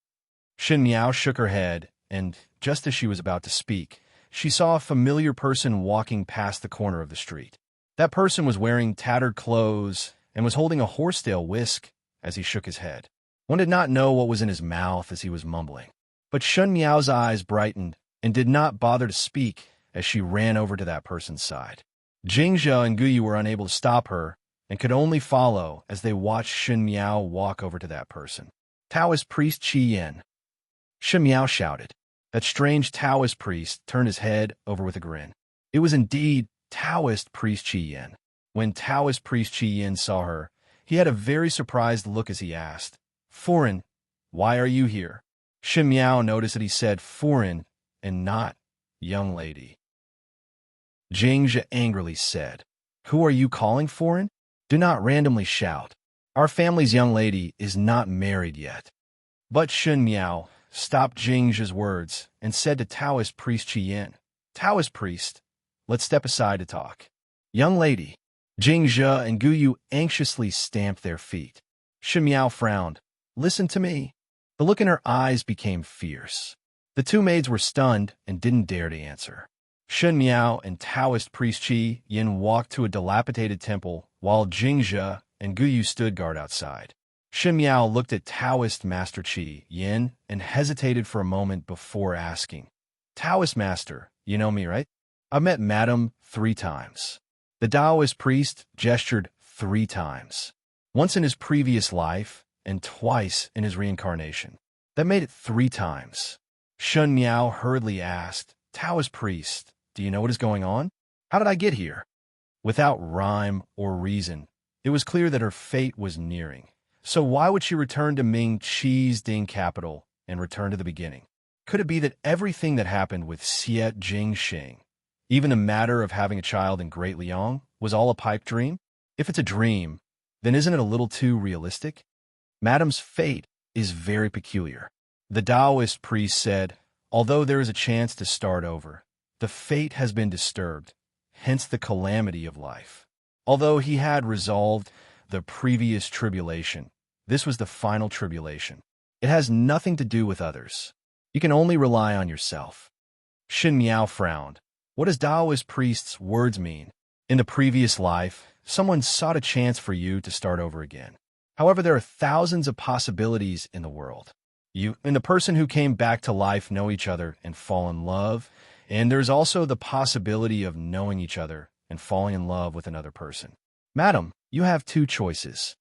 [SPEAKER 1] Shin Miao shook her head, and, just as she was about to speak, she saw a familiar person walking past the corner of the street. That person was wearing tattered clothes and was holding a horsetail whisk as he shook his head. One did not know what was in his mouth as he was mumbling. But Shun Miao's eyes brightened and did not bother to speak as she ran over to that person's side. Jingzhe and Guyu were unable to stop her and could only follow as they watched Shun Miao walk over to that person. Taoist priest Qi Yin. Shun Miao shouted. That strange Taoist priest turned his head over with a grin. It was indeed Taoist priest Qi Yin. When Taoist priest Qi Yin saw her, he had a very surprised look as he asked, "Foreign, why are you here?" Shun Miao noticed that he said foreign and not young lady. Jingzhe angrily said, "Who are you calling foreign? Do not randomly shout. Our family's young lady is not married yet." But Shun Miao stopped Jingzhe's words and said to Taoist priest Qi Yin, "Taoist priest, let's step aside to talk." "Young lady." Jingzhe and Guyu anxiously stamped their feet. Shun Miao frowned. "Listen to me." The look in her eyes became fierce. The two maids were stunned and didn't dare to answer. Shun Miao and Taoist priest Qi Yin walked to a dilapidated temple while Jingzhe and Guyu stood guard outside. Shun Miao looked at Taoist Master Qi Yin and hesitated for a moment before asking, "Taoist Master, you know me, right? I've met Madam 3 times." The Taoist priest gestured 3 times. Once in his previous life and twice in his reincarnation. That made it 3 times. Shun Miao hurriedly asked, "Taoist priest, do you know what is going on? How did I get here?" Without rhyme or reason, it was clear that her fate was nearing. So why would she return to Ming Qi's Ding capital and return to the beginning? Could it be that everything that happened with Xie Jingxing, even the matter of having a child in Great Liang, was all a pipe dream? If it's a dream, then isn't it a little too realistic? Madam's fate is very peculiar. The Taoist priest said, "Although there is a chance to start over, the fate has been disturbed, hence the calamity of life." Although he had resolved the previous tribulation, this was the final tribulation. It has nothing to do with others. You can only rely on yourself. Shun Miao frowned. What does Taoist priest's words mean? In the previous life, someone sought a chance for you to start over again. However, there are thousands of possibilities in the world. You and the person who came back to life know each other and fall in love, and there's also the possibility of knowing each other and falling in love with another person. Madam, you have 2 choices.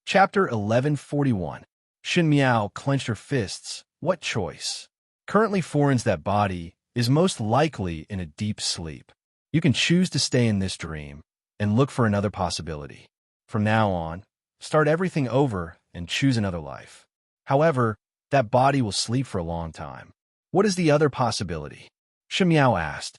[SPEAKER 1] Chapter 1141. Shun Miao clenched her fists. What choice? Currently foreign's that body is most likely in a deep sleep. You can choose to stay in this dream and look for another possibility. From now on, start everything over and choose another life. However, that body will sleep for a long time. What is the other possibility? Shun Miao asked.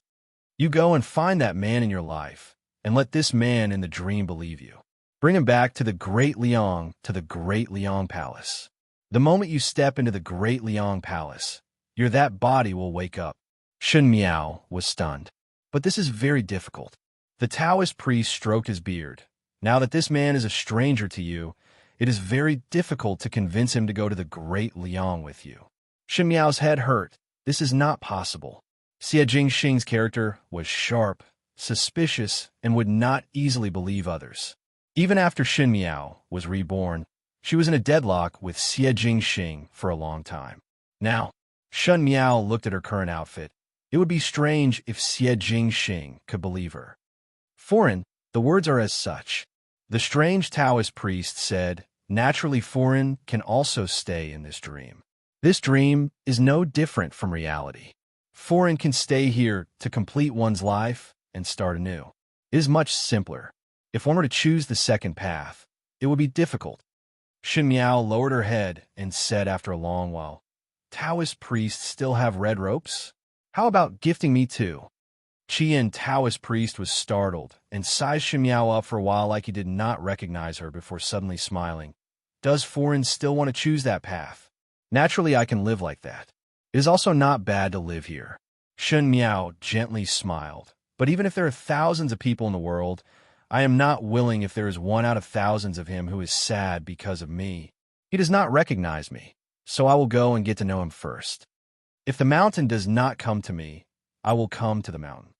[SPEAKER 1] You go and find that man in your life, and let this man in the dream believe you. Bring him back to the Great Liang, to the Great Liang Palace. The moment you step into the Great Liang Palace, that body will wake up. Shun Miao was stunned. But this is very difficult. The Taoist priest stroked his beard. Now that this man is a stranger to you, it is very difficult to convince him to go to the Great Liang with you. Shun Miao's head hurt. This is not possible. Xie Jingxing's character was sharp, suspicious, and would not easily believe others. Even after Shun Miao was reborn, she was in a deadlock with Xie Jingxing for a long time. Now, Shun Miao looked at her current outfit. It would be strange if Xie Jingxing could believe her. Foreign, the words are as such. The strange Taoist priest said, naturally foreign can also stay in this dream. This dream is no different from reality. Foreign can stay here to complete one's life and start anew. It is much simpler. If one were to choose the second path, it would be difficult. Shun Miao lowered her head and said after a long while, Taoist priests still have red ropes? How about gifting me too? Qian Taoist priest was startled and sized Shun Miao up for a while like he did not recognize her before suddenly smiling. Does foreign still want to choose that path? Naturally, I can live like that. It is also not bad to live here. Shun Miao gently smiled. But even if there are thousands of people in the world, I am not willing if there is one out of thousands of him who is sad because of me. He does not recognize me, so I will go and get to know him first. If the mountain does not come to me, I will come to the mountain.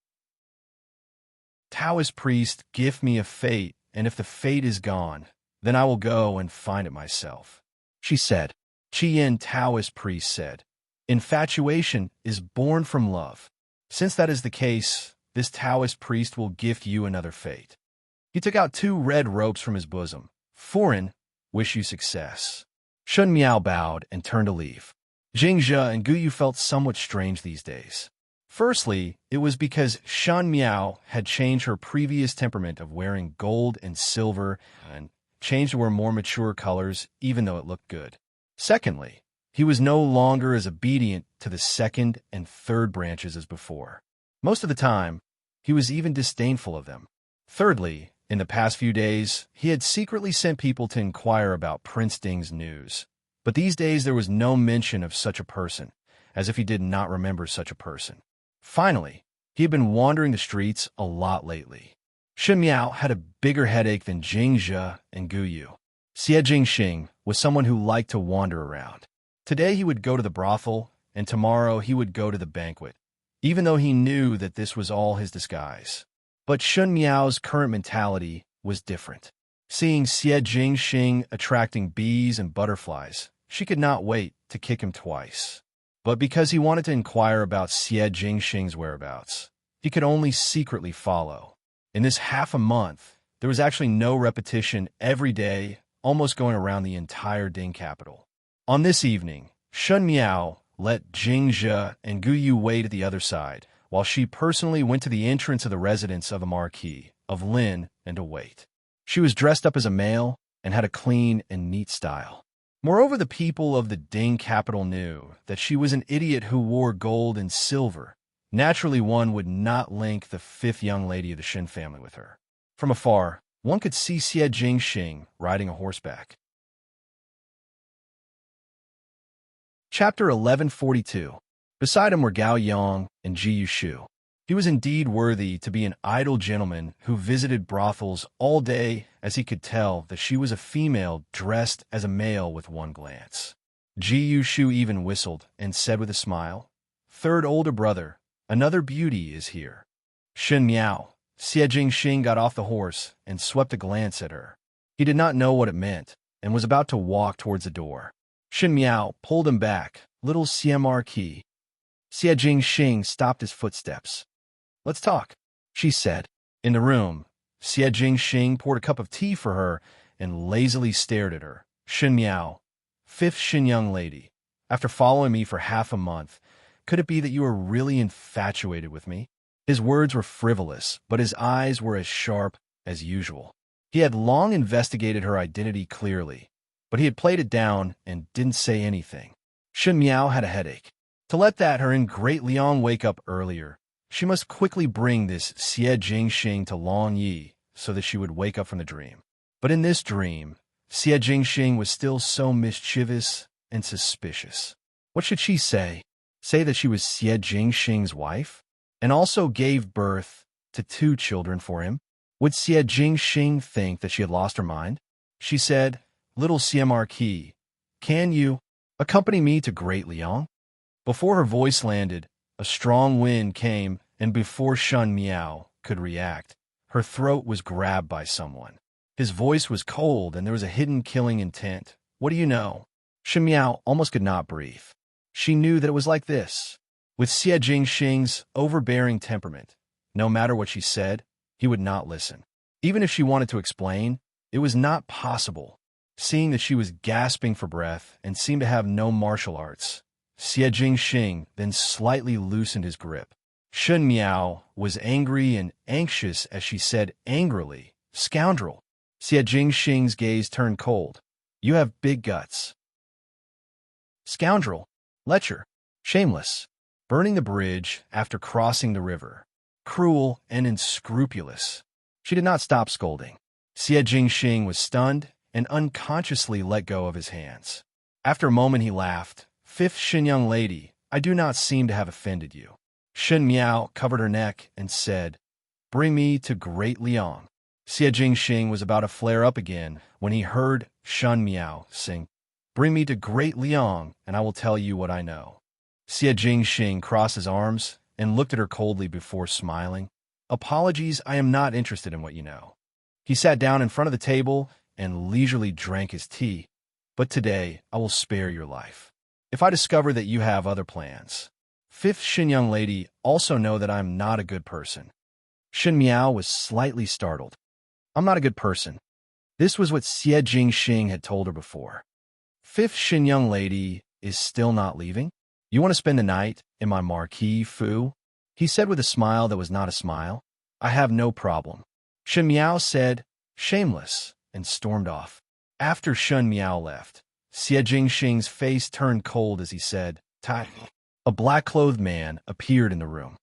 [SPEAKER 1] Taoist priest, give me a fate, and if the fate is gone, then I will go and find it myself. She said. Qian Taoist priest said, infatuation is born from love. Since that is the case, this Taoist priest will gift you another fate. He took out 2 red ropes from his bosom. Foreign, wish you success. Shun Miao bowed and turned to leave. Jingzhe and Guyu felt somewhat strange these days. Firstly, it was because Shun Miao had changed her previous temperament of wearing gold and silver and changed to wear more mature colors, even though it looked good. Secondly, he was no longer as obedient to the second and third branches as before. Most of the time, he was even disdainful of them. Thirdly, in the past few days, he had secretly sent people to inquire about Prince Ding's news. But these days there was no mention of such a person, as if he did not remember such a person. Finally, he had been wandering the streets a lot lately. Shen Miao had a bigger headache than Jingzhe and Guyu. Xie Jingxing was someone who liked to wander around. Today he would go to the brothel, and tomorrow he would go to the banquet, even though he knew that this was all his disguise. But Shun Miao's current mentality was different. Seeing Xie Jingxing attracting bees and butterflies, she could not wait to kick him twice. But because he wanted to inquire about Xie Jingxing's whereabouts, he could only secretly follow. In this half a month, there was actually no repetition every day, almost going around the entire Ding capital. On this evening, Shun Miao let Jingzhe and Guyu wait at the other side, while she personally went to the entrance of the residence of the Marquis of Lin and to wait. She was dressed up as a male and had a clean and neat style. Moreover, the people of the Ding capital knew that she was an idiot who wore gold and silver. Naturally, one would not link the 5th young lady of the Shin family with her. From afar, one could see Xie Jingxing riding a horseback. Chapter 1142. Beside him were Gao Yang and Ji Yushu. He was indeed worthy to be an idle gentleman who visited brothels all day, as he could tell that she was a female dressed as a male with one glance. Ji Yushu even whistled and said with a smile, "Third older brother, another beauty is here." Shen Miao, Xie Jingxing got off the horse and swept a glance at her. He did not know what it meant and was about to walk towards the door. Shen Miao pulled him back. Little Xie Marquis. Xie Jingxing stopped his footsteps. "Let's talk," she said. In the room, Xie Jingxing poured a cup of tea for her and lazily stared at her. Shen Miao, 5th Shin young lady, after following me for half a month, could it be that you are really infatuated with me? His words were frivolous, but his eyes were as sharp as usual. He had long investigated her identity clearly, but he had played it down and didn't say anything. Shen Miao had a headache. To let her and Great Liang wake up earlier, she must quickly bring this Xie Jingxing to Long Yi so that she would wake up from the dream. But in this dream, Xie Jingxing was still so mischievous and suspicious. What should she say? Say that she was Xie Jingxing's wife? And also gave birth to 2 children for him? Would Xie Jingxing think that she had lost her mind? She said, "Little Xie Marquis, can you accompany me to Great Liang?" Before her voice landed, a strong wind came, and before Shun Miao could react, her throat was grabbed by someone. His voice was cold, and there was a hidden killing intent. "What do you know?" Shun Miao almost could not breathe. She knew that it was like this. With Xie Jingxing's overbearing temperament, no matter what she said, he would not listen. Even if she wanted to explain, it was not possible. Seeing that she was gasping for breath and seemed to have no martial arts, Xie Jingxing then slightly loosened his grip. Shun Miao was angry and anxious as she said angrily, "Scoundrel." Xie Jingxing's gaze turned cold. "You have big guts." Scoundrel. Lecher. Shameless. Burning the bridge after crossing the river. Cruel and unscrupulous. She did not stop scolding. Xie Jingxing was stunned and unconsciously let go of his hands. After a moment he laughed. 5th Shin young lady, I do not seem to have offended you." Shen Miao covered her neck and said, "Bring me to Great Liang." Xie Jingxing was about to flare up again when he heard Shun Miao sing, Bring me to Great Liang, and I will tell you what I know. Xie Jingxing crossed his arms and looked at her coldly before smiling. Apologies, I am not interested in what you know. He sat down in front of the table and leisurely drank his tea. But today, I will spare your life. If I discover that you have other plans. Fifth Xin young lady also know that I am not a good person. Xin Miao was slightly startled. I'm not a good person. This was what Xie Jingxing had told her before. Fifth Xin young lady is still not leaving? You want to spend the night in my marquee, Fu? He said with a smile that was not a smile. I have no problem. Xin Miao said, shameless, and stormed off. After Xin Miao left, Xie Jingxing's face turned cold as he said, Tai. A black-clothed man appeared in the room.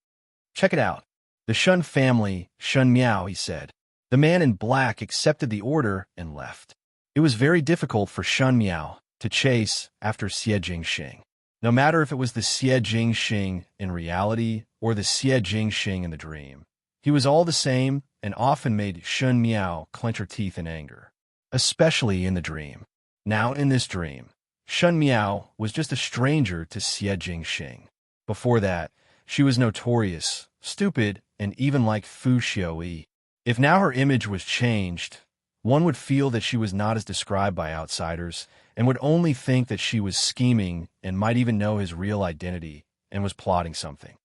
[SPEAKER 1] Check it out. The Shun family, Shun Miao, he said. The man in black accepted the order and left. It was very difficult for Shun Miao to chase after Xie Jingxing. No matter if it was the Xie Jingxing in reality or the Xie Jingxing in the dream, he was all the same and often made Shun Miao clench her teeth in anger, especially in the dream. Now in this dream, Shun Miao was just a stranger to Xie Jingxing. Before that, she was notorious, stupid, and even like Fu Xiaoyi. If now her image was changed, one would feel that she was not as described by outsiders and would only think that she was scheming and might even know his real identity and was plotting something.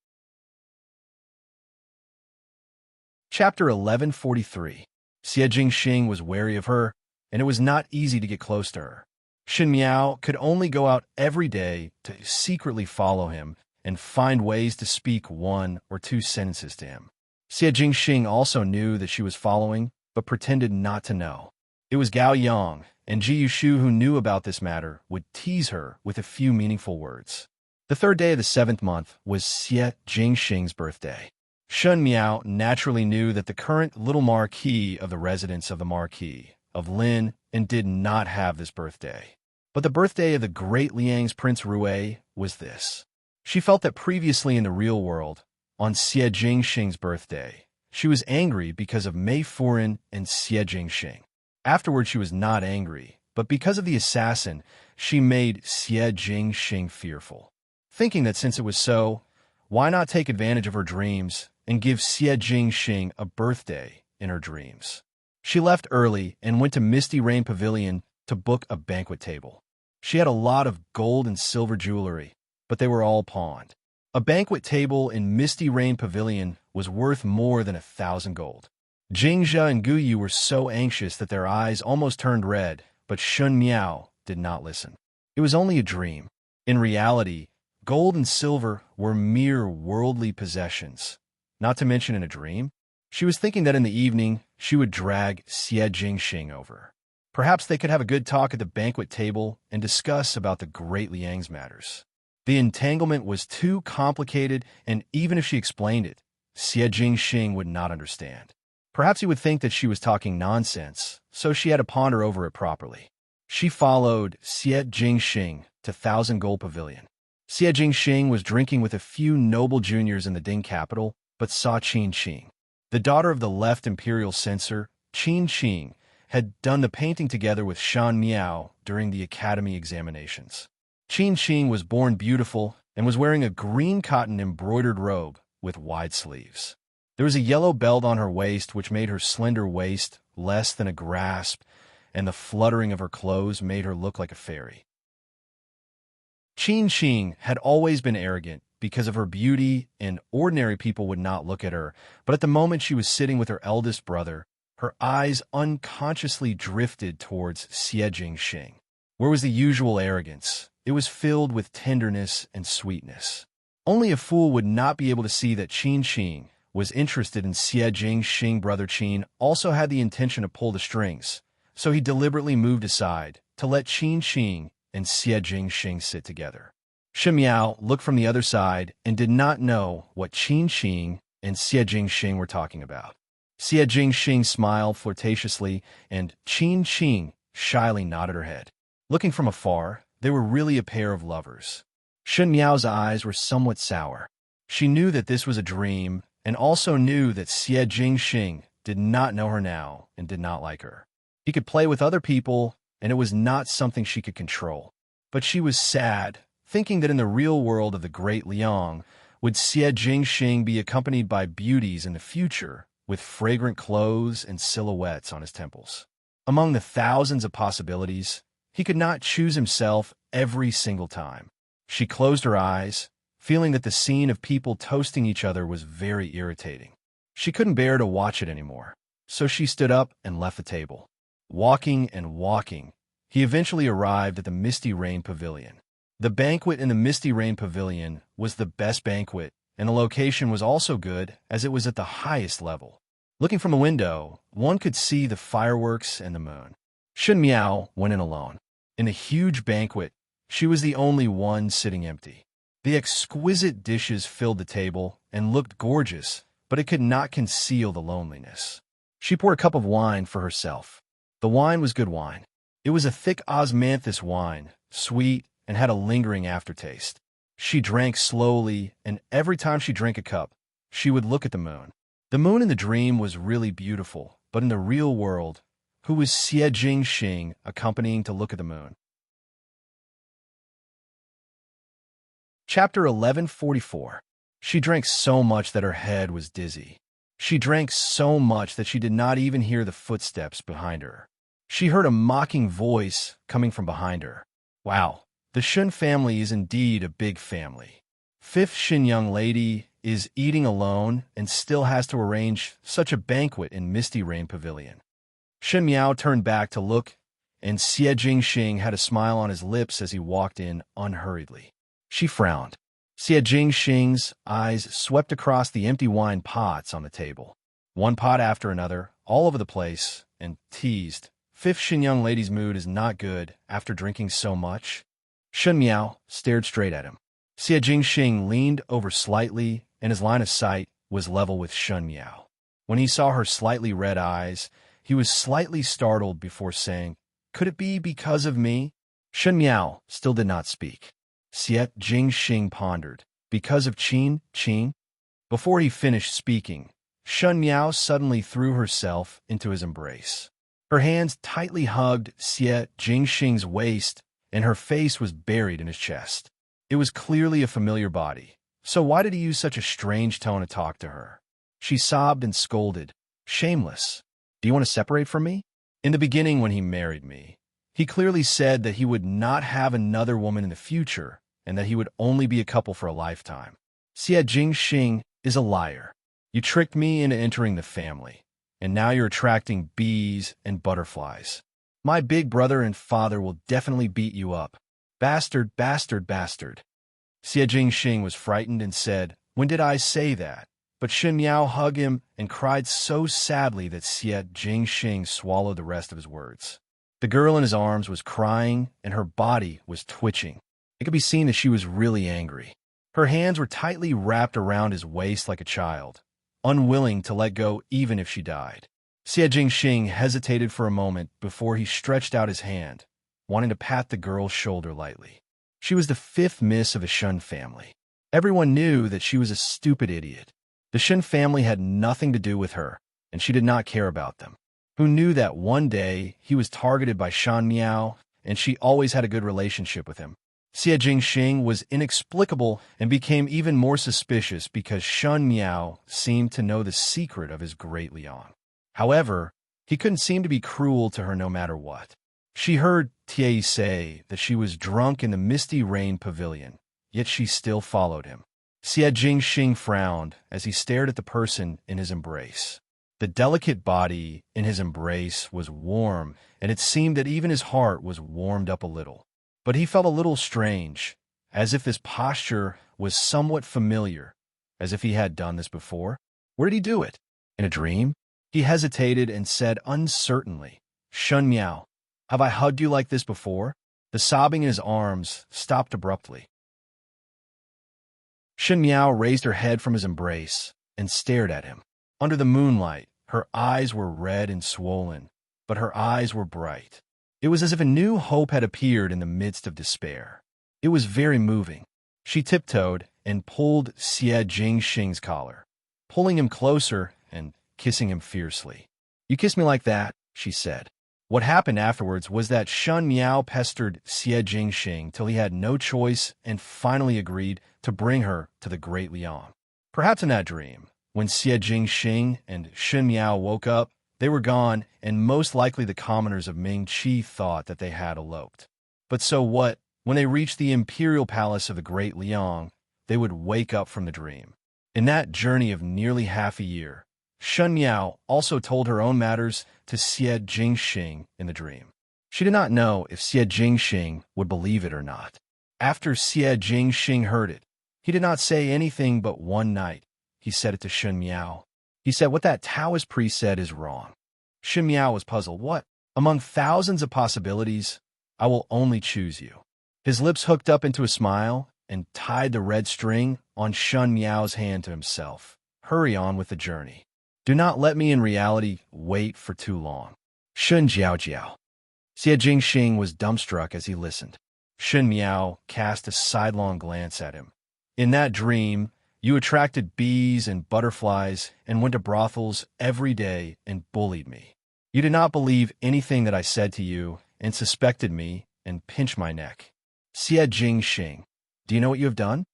[SPEAKER 1] Chapter 1143. Xie Jingxing was wary of her, and it was not easy to get close to her. Xin Miao could only go out every day to secretly follow him and find ways to speak 1 or 2 sentences to him. Xie Jingxing also knew that she was following, but pretended not to know. It was Gao Yang and Ji Yushu who knew about this matter would tease her with a few meaningful words. The 3rd day of the 7th month was Xie Jingxing's birthday. Shun Miao naturally knew that the current little marquis of the residence of the Marquis of Lin and did not have this birthday. But the birthday of the great Liang's Prince Rui was this. She felt that previously in the real world, on Xie Jingxing's birthday, she was angry because of Mei Furen and Xie Jingxing. Afterward, she was not angry, but because of the assassin, she made Xie Jingxing fearful. Thinking that since it was so, why not take advantage of her dreams and give Xie Jingxing a birthday in her dreams? She left early and went to Misty Rain Pavilion to book a banquet table. She had a lot of gold and silver jewelry, but they were all pawned. A banquet table in Misty Rain Pavilion was worth more than 1,000 gold. Jingzhe and Guyu were so anxious that their eyes almost turned red, but Shun Miao did not listen. It was only a dream. In reality, gold and silver were mere worldly possessions. Not to mention in a dream, she was thinking that in the evening, she would drag Xie Jingxing over. Perhaps they could have a good talk at the banquet table and discuss about the great Liang's matters. The entanglement was too complicated, and even if she explained it, Xie Jingxing would not understand. Perhaps he would think that she was talking nonsense, so she had to ponder over it properly. She followed Xie Jingxing to 1,000 Gold Pavilion. Xie Jingxing was drinking with a few noble juniors in the Ding capital, but saw Qin Qing. The daughter of the left imperial censor, Qin Qing, had done the painting together with Shan Miao during the academy examinations. Qin Qing was born beautiful and was wearing a green cotton embroidered robe with wide sleeves. There was a yellow belt on her waist which made her slender waist less than a grasp, and the fluttering of her clothes made her look like a fairy. Qin Qing had always been arrogant because of her beauty, and ordinary people would not look at her, but at the moment she was sitting with her eldest brother, her eyes unconsciously drifted towards Xie Jingxing. Where was the usual arrogance? It was filled with tenderness and sweetness. Only a fool would not be able to see that Qin Qing was interested in Xie Jingxing. Brother Qin also had the intention to pull the strings, so he deliberately moved aside to let Qin Qing and Xie Jingxing sit together. Shi Miao looked from the other side and did not know what Qin Qing and Xie Jingxing were talking about. Xie Jingxing smiled flirtatiously, and Qin Qing shyly nodded her head. Looking from afar, they were really a pair of lovers. Shun Miao's eyes were somewhat sour. She knew that this was a dream, and also knew that Xie Jingxing did not know her now and did not like her. He could play with other people, and it was not something she could control. But she was sad, thinking that in the real world of the Great Liang, would Xie Jingxing be accompanied by beauties in the future, with fragrant clothes and silhouettes on his temples. Among the thousands of possibilities, he could not choose himself every single time. She closed her eyes, feeling that the scene of people toasting each other was very irritating. She couldn't bear to watch it anymore, so she stood up and left the table. Walking and walking, he eventually arrived at the Misty Rain Pavilion. The banquet in the Misty Rain Pavilion was the best banquet, and the location was also good as it was at the highest level. Looking from a window, one could see the fireworks and the moon. Shun Miao went in alone. In the huge banquet, she was the only one sitting empty. The exquisite dishes filled the table and looked gorgeous, but it could not conceal the loneliness. She poured a cup of wine for herself. The wine was good wine. It was a thick osmanthus wine, sweet, and had a lingering aftertaste. She drank slowly, and every time she drank a cup, she would look at the moon. The moon in the dream was really beautiful, but in the real world, who was Xie Jingxing accompanying to look at the moon? Chapter 1144. She drank so much that her head was dizzy. She drank so much that she did not even hear the footsteps behind her. She heard a mocking voice coming from behind her. Wow, the Shun family is indeed a big family. Fifth Shin young lady is eating alone and still has to arrange such a banquet in Misty Rain Pavilion. Shun Miao turned back to look, and Xie Jingxing had a smile on his lips as he walked in unhurriedly. She frowned. Xie Jingxing's eyes swept across the empty wine pots on the table, one pot after another, all over the place, and teased. Fifth Shin young lady's mood is not good after drinking so much. Shun Miao stared straight at him. Xie Jingxing leaned over slightly, and his line of sight was level with Shun Miao. When he saw her slightly red eyes, he was slightly startled before saying, "Could it be because of me?" Shun Miao still did not speak. Xie Jingxing pondered. Because of Qin? Before he finished speaking, Shun Miao suddenly threw herself into his embrace. Her hands tightly hugged Xie Jingxing's waist, and her face was buried in his chest. It was clearly a familiar body, so why did he use such a strange tone to talk to her? She sobbed and scolded. Shameless. Do you want to separate from me? In the beginning when he married me, he clearly said that he would not have another woman in the future and that he would only be a couple for a lifetime. Xie Jingxing is a liar. You tricked me into entering the family, and now you're attracting bees and butterflies. My big brother and father will definitely beat you up. Bastard, bastard, bastard. Xie Jingxing was frightened and said, "When did I say that?" But Shun Miao hugged him and cried so sadly that Xie Jingxing swallowed the rest of his words. The girl in his arms was crying, and her body was twitching. It could be seen that she was really angry. Her hands were tightly wrapped around his waist like a child, unwilling to let go even if she died. Xie Jingxing hesitated for a moment before he stretched out his hand, wanting to pat the girl's shoulder lightly. She was the fifth miss of a Shun family. Everyone knew that she was a stupid idiot. The Shun family had nothing to do with her, and she did not care about them. Who knew that one day he was targeted by Shun Miao, and she always had a good relationship with him. Xie Jingxing was inexplicable and became even more suspicious because Shun Miao seemed to know the secret of his Great Liang. However, he couldn't seem to be cruel to her no matter what. She heard Tie say that she was drunk in the Misty Rain Pavilion, yet she still followed him. Xie Jingxing frowned as he stared at the person in his embrace. The delicate body in his embrace was warm, and it seemed that even his heart was warmed up a little. But he felt a little strange, as if this posture was somewhat familiar, as if he had done this before. Where did he do it? In a dream? He hesitated and said uncertainly, "Shun Miao, have I hugged you like this before?" The sobbing in his arms stopped abruptly. Shun Miao raised her head from his embrace and stared at him. Under the moonlight, her eyes were red and swollen, but her eyes were bright. It was as if a new hope had appeared in the midst of despair. It was very moving. She tiptoed and pulled Xie Jingxing's collar, pulling him closer and kissing him fiercely. "You kiss me like that," she said. What happened afterwards was that Shun Miao pestered Xie Jingxing till he had no choice and finally agreed to bring her to the Great Liang. Perhaps in that dream, when Xie Jingxing and Shun Miao woke up, they were gone, and most likely the commoners of Ming Qi thought that they had eloped. But so what? When they reached the imperial palace of the Great Liang, they would wake up from the dream. In that journey of nearly half a year, Shun Miao also told her own matters to Xie Jingxing in the dream. She did not know if Xie Jingxing would believe it or not. After Xie Jingxing heard it, he did not say anything, but one night he said it to Shun Miao. He said, "What that Taoist priest said is wrong." Shun Miao was puzzled. "What? Among thousands of possibilities, I will only choose you." His lips hooked up into a smile and tied the red string on Shun Miao's hand to himself. "Hurry on with the journey. Do not let me in reality wait for too long." Shun Jiao Jiao. Xie Jingxing was dumbstruck as he listened. Shun Miao cast a sidelong glance at him. "In that dream, you attracted bees and butterflies and went to brothels every day and bullied me. You did not believe anything that I said to you and suspected me and pinched my neck. Xie Jingxing, do you know what you have done?"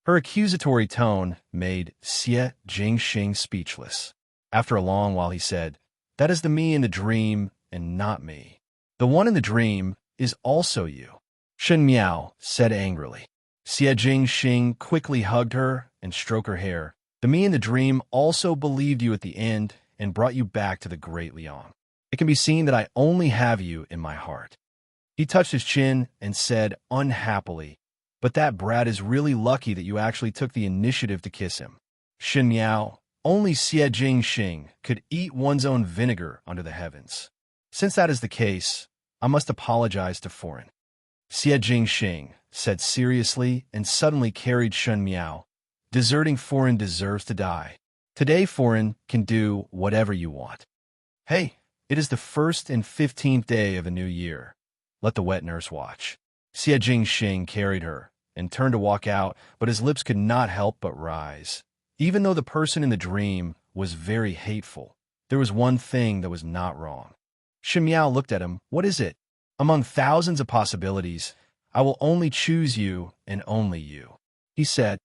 [SPEAKER 1] Her accusatory tone made Xie Jingxing speechless. After a long while he said, "That is the me in the dream and not me. The one in the dream is also you," Shun Miao said angrily. Xie Jingxing quickly hugged her and stroked her hair. "The me in the dream also believed you at the end and brought you back to the Great Liang. It can be seen that I only have you in my heart." He touched his chin and said unhappily, "But that brat is really lucky that you actually took the initiative to kiss him." Shun Miao, only Xie Jingxing could eat one's own vinegar under the heavens. "Since that is the case, I must apologize to Foreign." Xie Jingxing said seriously and suddenly carried Shun Miao. "Deserting Foreign deserves to die. Today Foreign can do whatever you want. Hey, it is the 1st and 15th day of a new year. Let the wet nurse watch." Xie Jingxing carried her and turned to walk out, but his lips could not help but rise. Even though the person in the dream was very hateful, there was one thing that was not wrong. Shun Miao looked at him. "What is it?" "Among thousands of possibilities, I will only choose you and only you," he said.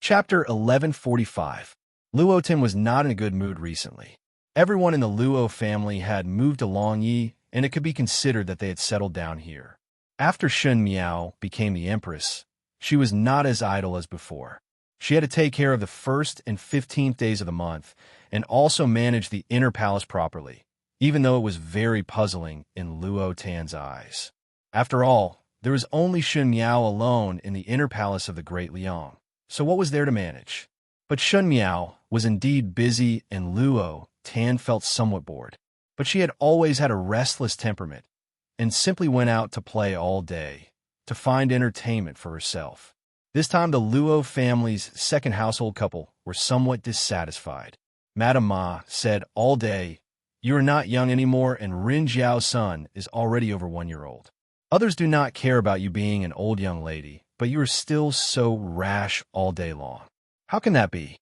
[SPEAKER 1] Chapter 1145. Luo was not in a good mood recently. Everyone in the Luo family had moved to Longyi, and it could be considered that they had settled down here. After Shun Miao became the Empress, she was not as idle as before. She had to take care of the 1st and 15th days of the month, and also manage the inner palace properly, even though it was very puzzling in Luo Tan's eyes. After all, there was only Shun Miao alone in the inner palace of the Great Liang, so what was there to manage? But Shun Miao was indeed busy, and Luo Tan felt somewhat bored. But she had always had a restless temperament, and simply went out to play all day, to find entertainment for herself. This time the Luo family's second household couple were somewhat dissatisfied. Madame Ma said all day, "You are not young anymore, and Rin Jiao's son is already over 1 year old. Others do not care about you being an old young lady, but you are still so rash all day long. How can that be?"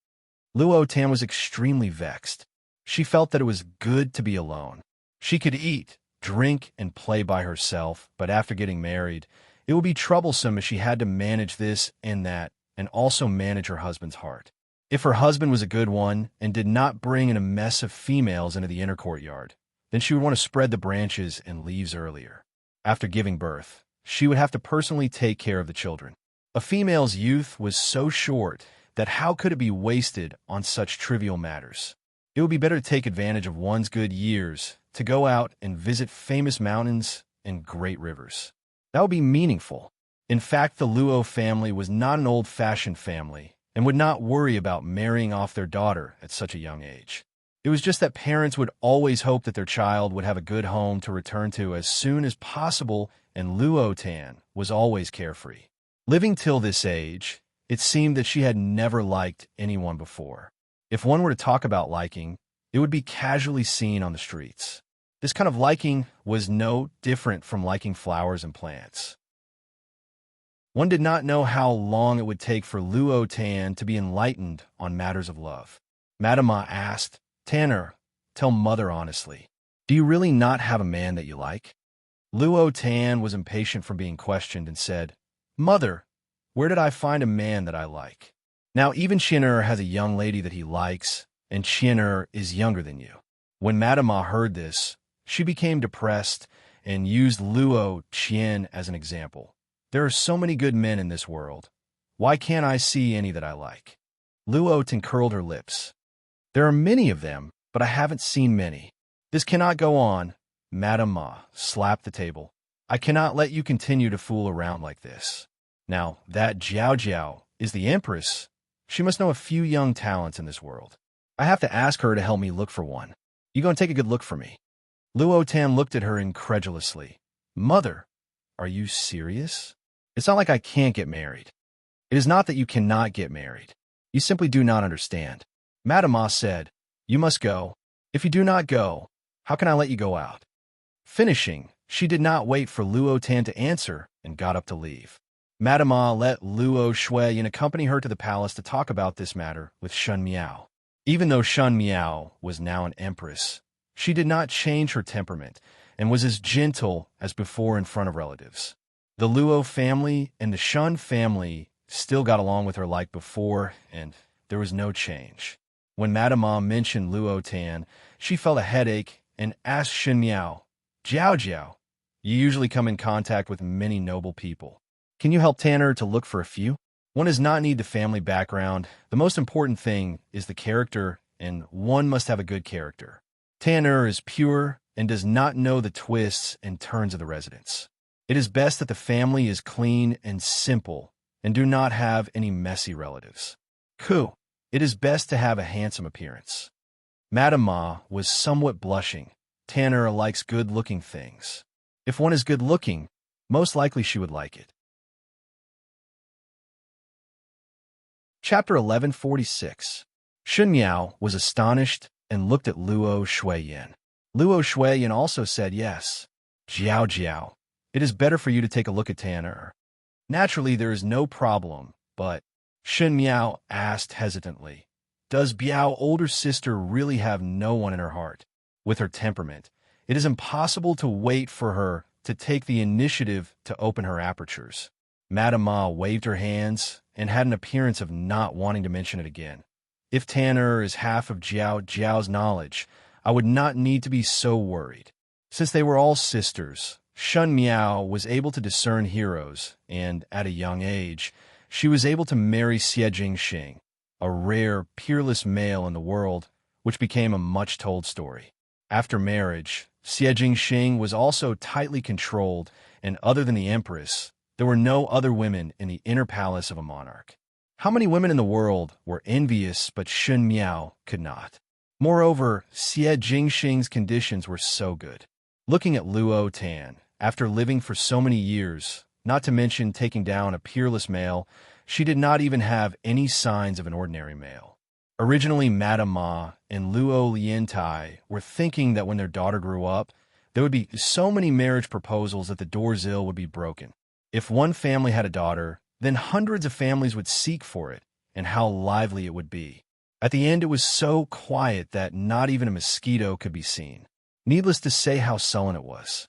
[SPEAKER 1] Luo Tan was extremely vexed. She felt that it was good to be alone. She could eat, drink, and play by herself, but after getting married, it would be troublesome if she had to manage this and that, and also manage her husband's heart. If her husband was a good one and did not bring in a mess of females into the inner courtyard, then she would want to spread the branches and leaves earlier. After giving birth, she would have to personally take care of the children. A female's youth was so short that how could it be wasted on such trivial matters? It would be better to take advantage of one's good years to go out and visit famous mountains and great rivers. That would be meaningful. In fact, the Luo family was not an old-fashioned family and would not worry about marrying off their daughter at such a young age. It was just that parents would always hope that their child would have a good home to return to as soon as possible, and Luo Tan was always carefree. Living till this age, it seemed that she had never liked anyone before. If one were to talk about liking, it would be casually seen on the streets. This kind of liking was no different from liking flowers and plants. One did not know how long it would take for Luo Tan to be enlightened on matters of love. Madame Ma asked, "Tanner, tell mother honestly. Do you really not have a man that you like? Luo Tan was impatient from being questioned and said, Mother, where did I find a man that I like? Now even Qian'er has a young lady that he likes, and Qian'er is younger than you. When Madame Ma heard this, she became depressed and used Luo Qian as an example. There are so many good men in this world. Why can't I see any that I like? Luo Tan curled her lips. There are many of them, but I haven't seen many. This cannot go on. Madame Ma slapped the table. I cannot let you continue to fool around like this. Now, that Jiao Jiao is the Empress. She must know a few young talents in this world. I have to ask her to help me look for one. You go and take a good look for me. Luo Tan looked at her incredulously. Mother, are you serious? It's not like I can't get married. It is not that you cannot get married. You simply do not understand. Madame Ma said, You must go. If you do not go, how can I let you go out? Finishing, she did not wait for Luo Tan to answer and got up to leave. Madame Ma let Luo Shuiyan accompany her to the palace to talk about this matter with Shen Miao. Even though Shen Miao was now an empress, she did not change her temperament and was as gentle as before in front of relatives. The Luo family and the Shen family still got along with her like before, and there was no change. When Madame Ma mentioned Luo Tan, she felt a headache and asked Shen Miao, Jiao Jiao, you usually come in contact with many noble people. Can you help Tanner to look for a few? One does not need the family background. The most important thing is the character, and one must have a good character. Tanner is pure and does not know the twists and turns of the residents. It is best that the family is clean and simple and do not have any messy relatives. Ku, it is best to have a handsome appearance. Madame Ma was somewhat blushing. Tanner likes good-looking things. If one is good-looking, most likely she would like it. Chapter 1146. Shen Miao was astonished and looked at Luo Shuiyan. Luo Shuiyan also said yes. Jiao Jiao, it is better for you to take a look at Tanner. Naturally, there is no problem, but Shen Miao asked hesitantly, Does Biao older sister really have no one in her heart? With her temperament, it is impossible to wait for her to take the initiative to open her apertures. Madame Ma waved her hands and had an appearance of not wanting to mention it again. If Tanner is half of Jiao Jiao's knowledge, I would not need to be so worried. Since they were all sisters, Shen Miao was able to discern heroes, and at a young age, she was able to marry Xie Jingxing, a rare, peerless male in the world, which became a much-told story. After marriage, Xie Jingxing was also tightly controlled, and other than the Empress, there were no other women in the inner palace of a monarch. How many women in the world were envious but Shen Miao could not? Moreover, Xie Jingxing's conditions were so good. Looking at Luo Tan, after living for so many years, not to mention taking down a peerless male, she did not even have any signs of an ordinary male. Originally, Madame Ma and Luo Liantai were thinking that when their daughter grew up, there would be so many marriage proposals that the doorsill would be broken. If one family had a daughter, then hundreds of families would seek for it, and how lively it would be. At the end, it was so quiet that not even a mosquito could be seen. Needless to say how sullen it was.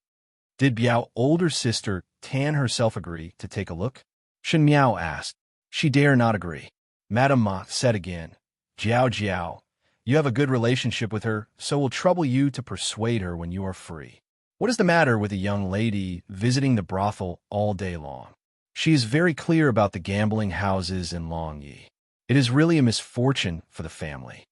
[SPEAKER 1] Did Biao's older sister Tan herself agree to take a look? Shen Miao asked. She dare not agree. Madame Ma said again, Jiao Jiao, you have a good relationship with her, so we'll trouble you to persuade her when you are free. What is the matter with a young lady visiting the brothel all day long? She is very clear about the gambling houses in Longyi. It is really a misfortune for the family.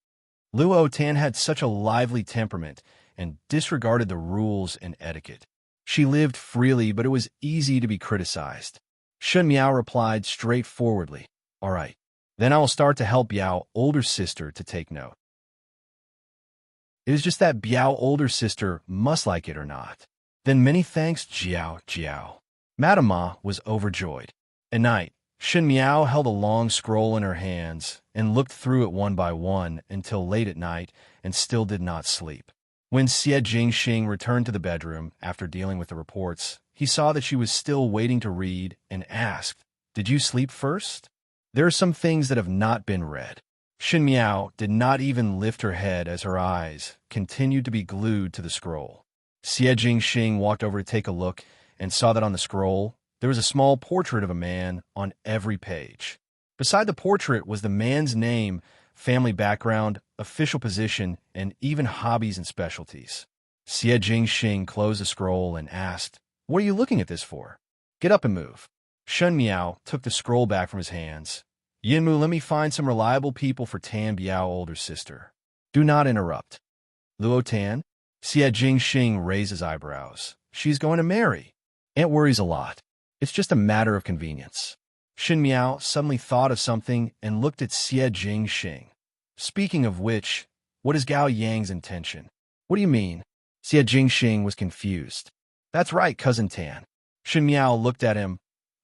[SPEAKER 1] Luo Tan had such a lively temperament and disregarded the rules and etiquette. She lived freely, but it was easy to be criticized. Shen Miao replied straightforwardly, All right, then I will start to help Biao's older sister to take note. It is just that Biao's older sister must like it or not. Then many thanks, Jiao Jiao. Madame Ma was overjoyed. At night, Shen Miao held a long scroll in her hands and looked through it one by one until late at night and still did not sleep. When Xie Jingxing returned to the bedroom after dealing with the reports, he saw that she was still waiting to read and asked, Did you sleep first? There are some things that have not been read. Shin Miao did not even lift her head as her eyes continued to be glued to the scroll. Xie Jingxing walked over to take a look and saw that on the scroll there was a small portrait of a man on every page. Beside the portrait was the man's name, family background, official position, and even hobbies and specialties. Xie Jingxing closed the scroll and asked, "What are you looking at this for? Get up and move." Shen Miao took the scroll back from his hands. "Yinmu, let me find some reliable people for Tan Biao, older sister. Do not interrupt." "Luo Tan?" Xie Jingxing raised his eyebrows. "She's going to marry. Aunt worries a lot. It's just a matter of convenience." Shin Miao suddenly thought of something and looked at Xie Jingxing. "Speaking of which, what is Gao Yang's intention?" "What do you mean?" Xie Jingxing was confused. "That's right, Cousin Tan." Shin Miao looked at him.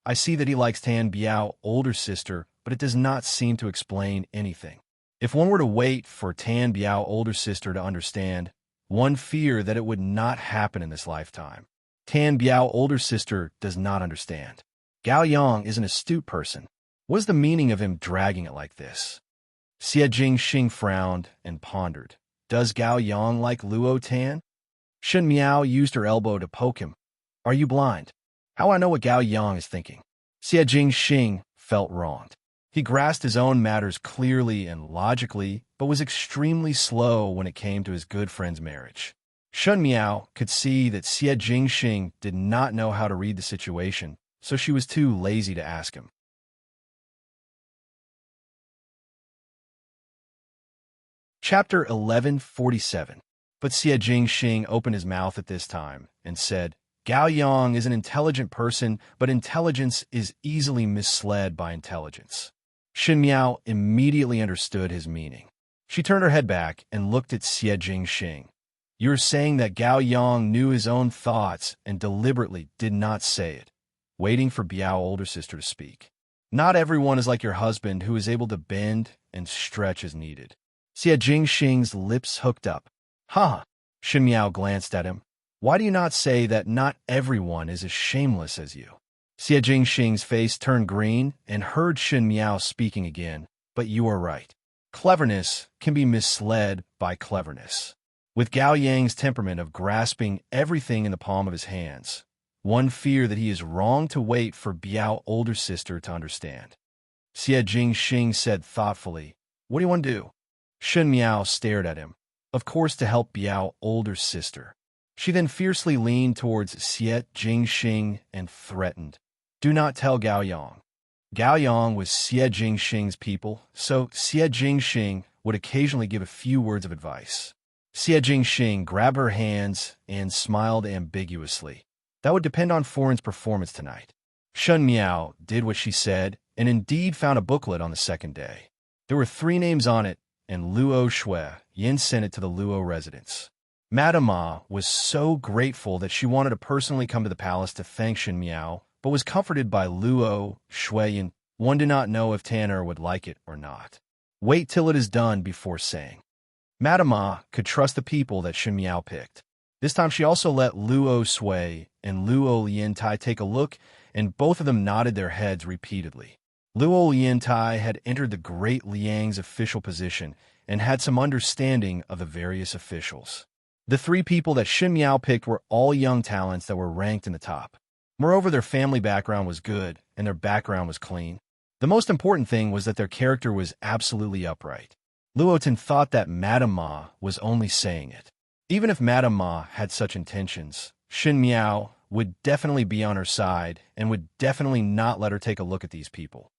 [SPEAKER 1] "I see that he likes Tan Biao, older sister, but it does not seem to explain anything. If one were to wait for Tan Biao, older sister, to understand, one fear that it would not happen in this lifetime. Tan Biao, older sister, does not understand. Gao Yang is an astute person. What is the meaning of him dragging it like this?" Xie Jingxing frowned and pondered. "Does Gao Yang like Luo Tan?" Shen Miao used her elbow to poke him. "Are you blind? How I know what Gao Yang is thinking?" Xie Jingxing felt wronged. He grasped his own matters clearly and logically, but was extremely slow when it came to his good friend's marriage. Shen Miao could see that Xie Jingxing did not know how to read the situation, so she was too lazy to ask him. Chapter 1147. But Xie Jingxing opened his mouth at this time and said, "Gao Yang is an intelligent person, but intelligence is easily misled by intelligence." Shin Miao immediately understood his meaning. She turned her head back and looked at Xie Jingxing. "You're saying that Gao Yang knew his own thoughts and deliberately did not say it, waiting for Biao, older sister, to speak. Not everyone is like your husband, who is able to bend and stretch as needed." Xie Jingxing's lips hooked up. "Ha!" Shin Miao glanced at him. "Why do you not say that not everyone is as shameless as you?" Xie Jingxing's face turned green and heard Shin Miao speaking again. "But you are right. Cleverness can be misled by cleverness." With Gao Yang's temperament of grasping everything in the palm of his hands, one fear that he is wrong to wait for Biao, older sister, to understand. Xie Jingxing said thoughtfully, "What do you want to do?" Shin Miao stared at him. "Of course, to help Biao, older sister." She then fiercely leaned towards Xie Jingxing and threatened, "Do not tell Gao Yang." Gao Yang was Xie Jingxing's people, so Xie Jingxing would occasionally give a few words of advice. Xie Jingxing grabbed her hands and smiled ambiguously. That would depend on Foreign's performance tonight. Shen Miao did what she said and indeed found a booklet on the second day. There were 3 names on it, and Luo Shui Yin sent it to the Luo residence. Madame Ma was so grateful that she wanted to personally come to the palace to thank Shin Miao, but was comforted by Luo Shui Yin. One did not know if Tanner would like it or not. Wait till it is done before saying. Madame Ma could trust the people that Shin Miao picked. This time she also let Luo Sui and Luo Liantai take a look, and both of them nodded their heads repeatedly. Luo Liantai had entered the Great Liang's official position and had some understanding of the various officials. The 3 people that Shin Miao picked were all young talents that were ranked in the top. Moreover, their family background was good, and their background was clean. The most important thing was that their character was absolutely upright. Luoten thought that Madame Ma was only saying it. Even if Madame Ma had such intentions, Shin Miao would definitely be on her side and would definitely not let her take a look at these people.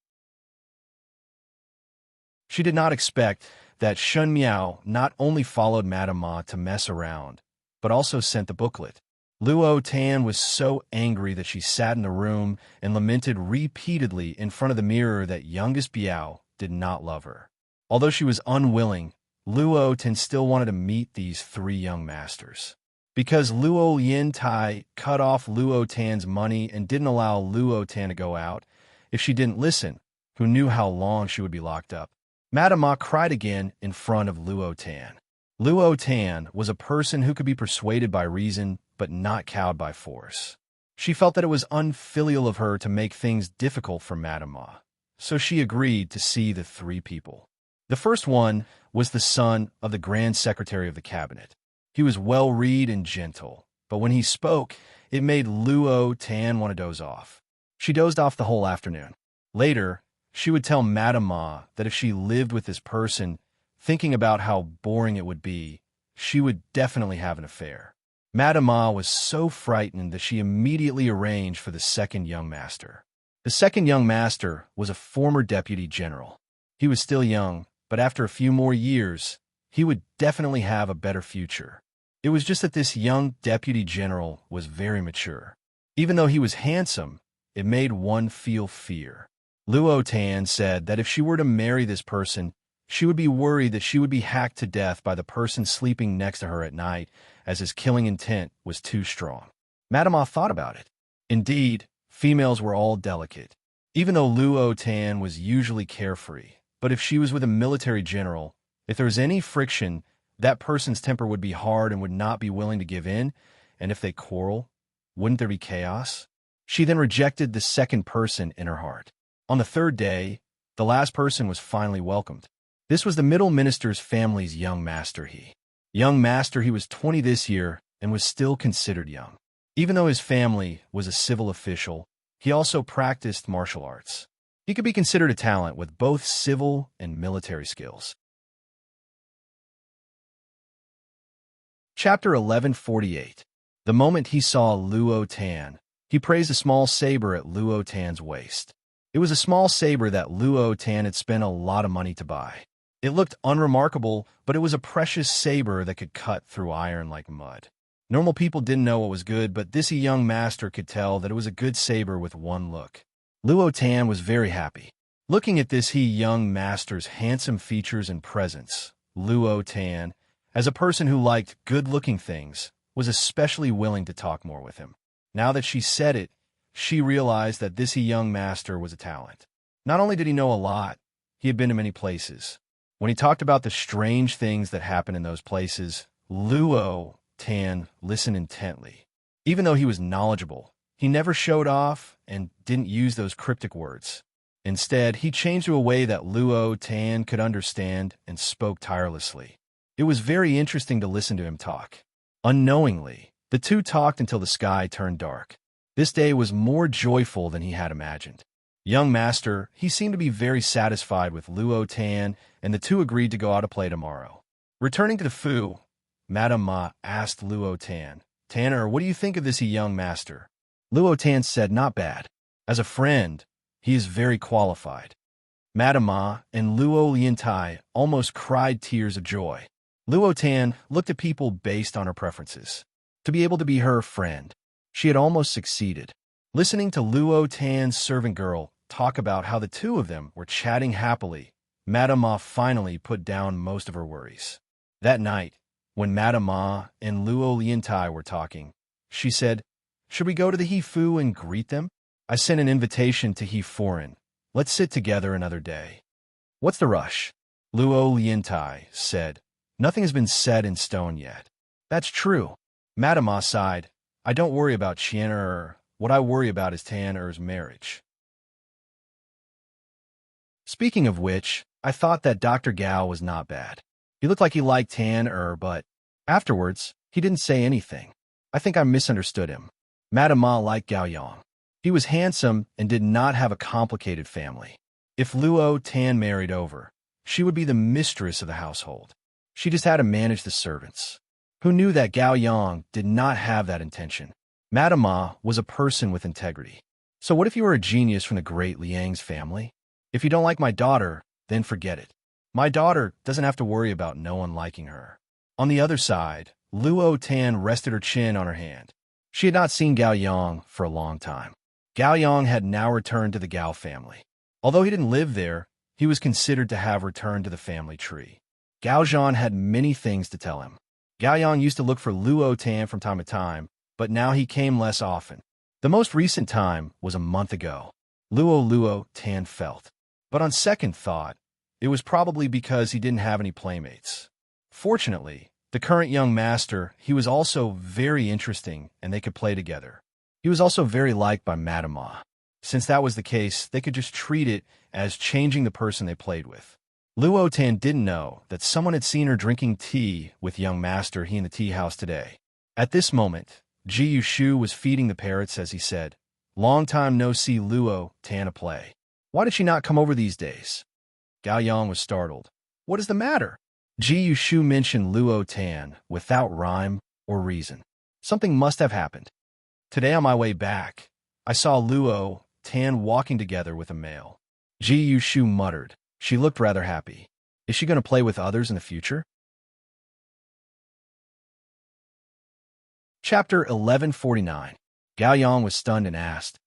[SPEAKER 1] She did not expect that Shen Miao not only followed Madame Ma to mess around, but also sent the booklet. Luo Tan was so angry that she sat in the room and lamented repeatedly in front of the mirror that youngest Biao did not love her. Although she was unwilling, Luo Tan still wanted to meet these 3 young masters. Because Luo Yin Tai cut off Luo Tan's money and didn't allow Luo Tan to go out, if she didn't listen, who knew how long she would be locked up? Madame Ma cried again in front of Luo Tan. Luo Tan was a person who could be persuaded by reason, but not cowed by force. She felt that it was unfilial of her to make things difficult for Madame Ma, so she agreed to see the 3 people. The first one was the son of the Grand Secretary of the Cabinet. He was well-read and gentle, but when he spoke, it made Luo Tan want to doze off. She dozed off the whole afternoon. Later, she would tell Madame Ma that if she lived with this person, thinking about how boring it would be, she would definitely have an affair. Madame Ma was so frightened that she immediately arranged for the second young master. The second young master was a former deputy general. He was still young, but after a few more years, he would definitely have a better future. It was just that this young deputy general was very mature. Even though he was handsome, it made one feel fear. Luo Tan said that if she were to marry this person, she would be worried that she would be hacked to death by the person sleeping next to her at night, as his killing intent was too strong. Madame Ma thought about it. Indeed, females were all delicate. Even though Luo Tan was usually carefree, but if she was with a military general, if there was any friction, that person's temper would be hard and would not be willing to give in, and if they quarrel, wouldn't there be chaos? She then rejected the second person in her heart. On the third day, the last person was finally welcomed. This was the middle minister's family's young master. He was 20 this year and was still considered young. Even though his family was a civil official, he also practiced martial arts. He could be considered a talent with both civil and military skills. Chapter 1148. The moment he saw Luo Tan, he praised a small saber at Luo Tan's waist. It was a small saber that Luo Tan had spent a lot of money to buy. It looked unremarkable, but it was a precious saber that could cut through iron like mud. Normal people didn't know what was good, but this young master could tell that it was a good saber with one look. Luo Tan was very happy. Looking at this young master's handsome features and presence, Luo Tan, as a person who liked good-looking things, was especially willing to talk more with him. Now that she said it, she realized that this young master was a talent. Not only did he know a lot, he had been to many places. When he talked about the strange things that happened in those places, Luo Tan listened intently. Even though he was knowledgeable, he never showed off and didn't use those cryptic words. Instead, he changed to a way that Luo Tan could understand and spoke tirelessly. It was very interesting to listen to him talk. Unknowingly, the two talked until the sky turned dark. This day was more joyful than he had imagined. Young master, he seemed to be very satisfied with Luo Tan, and the two agreed to go out to play tomorrow. Returning to the Fu, Madame Ma asked Luo Tan, "Tanner, what do you think of this young master?" Luo Tan said, "Not bad. As a friend, he is very qualified." Madame Ma and Luo Liantai almost cried tears of joy. Luo Tan looked at people based on her preferences. To be able to be her friend, she had almost succeeded. Listening to Luo Tan's servant girl talk about how the two of them were chatting happily, Madame Ma finally put down most of her worries. That night, when Madame Ma and Luo Liantai were talking, she said, "Should we go to the He Fu and greet them? I sent an invitation to He Foreign. Let's sit together another day." "What's the rush?" Luo Liantai said. "Nothing has been set in stone yet." "That's true." Madame Ma sighed. "I don't worry about Qian Er. What I worry about is Tan Er's marriage." Speaking of which, I thought that Dr. Gao was not bad. He looked like he liked Tan Er, but afterwards, he didn't say anything. I think I misunderstood him. Madame Ma liked Gao Yang. He was handsome and did not have a complicated family. If Luo Tan married over, she would be the mistress of the household. She just had to manage the servants. Who knew that Gao Yang did not have that intention? Madame Ma was a person with integrity. So what if you were a genius from the great Liang's family? If you don't like my daughter, then forget it. My daughter doesn't have to worry about no one liking her. On the other side, Luo Tan rested her chin on her hand. She had not seen Gao Yang for a long time. Gao Yang had now returned to the Gao family. Although he didn't live there, he was considered to have returned to the family tree. Gao Zhan had many things to tell him. Gao Yang used to look for Luo Tan from time to time, but now he came less often. The most recent time was a month ago. Luo Tan felt. But on second thought, it was probably because he didn't have any playmates. Fortunately, the current young master, he was also very interesting and they could play together. He was also very liked by Madame Ma. Since that was the case, they could just treat it as changing the person they played with. Luo Tan didn't know that someone had seen her drinking tea with young master he in the tea house today. At this moment, Ji Yushu was feeding the parrots as he said, "Long time no see Luo Tan play. Why did she not come over these days?" Gao Yang was startled. "What is the matter?" Ji Yushu mentioned Luo Tan without rhyme or reason. Something must have happened. Today on my way back, I saw Luo Tan walking together with a male. Ji Yushu muttered. She looked rather happy. Is she going to play with others in the future? Chapter 1149. Gao Yang was stunned and asked,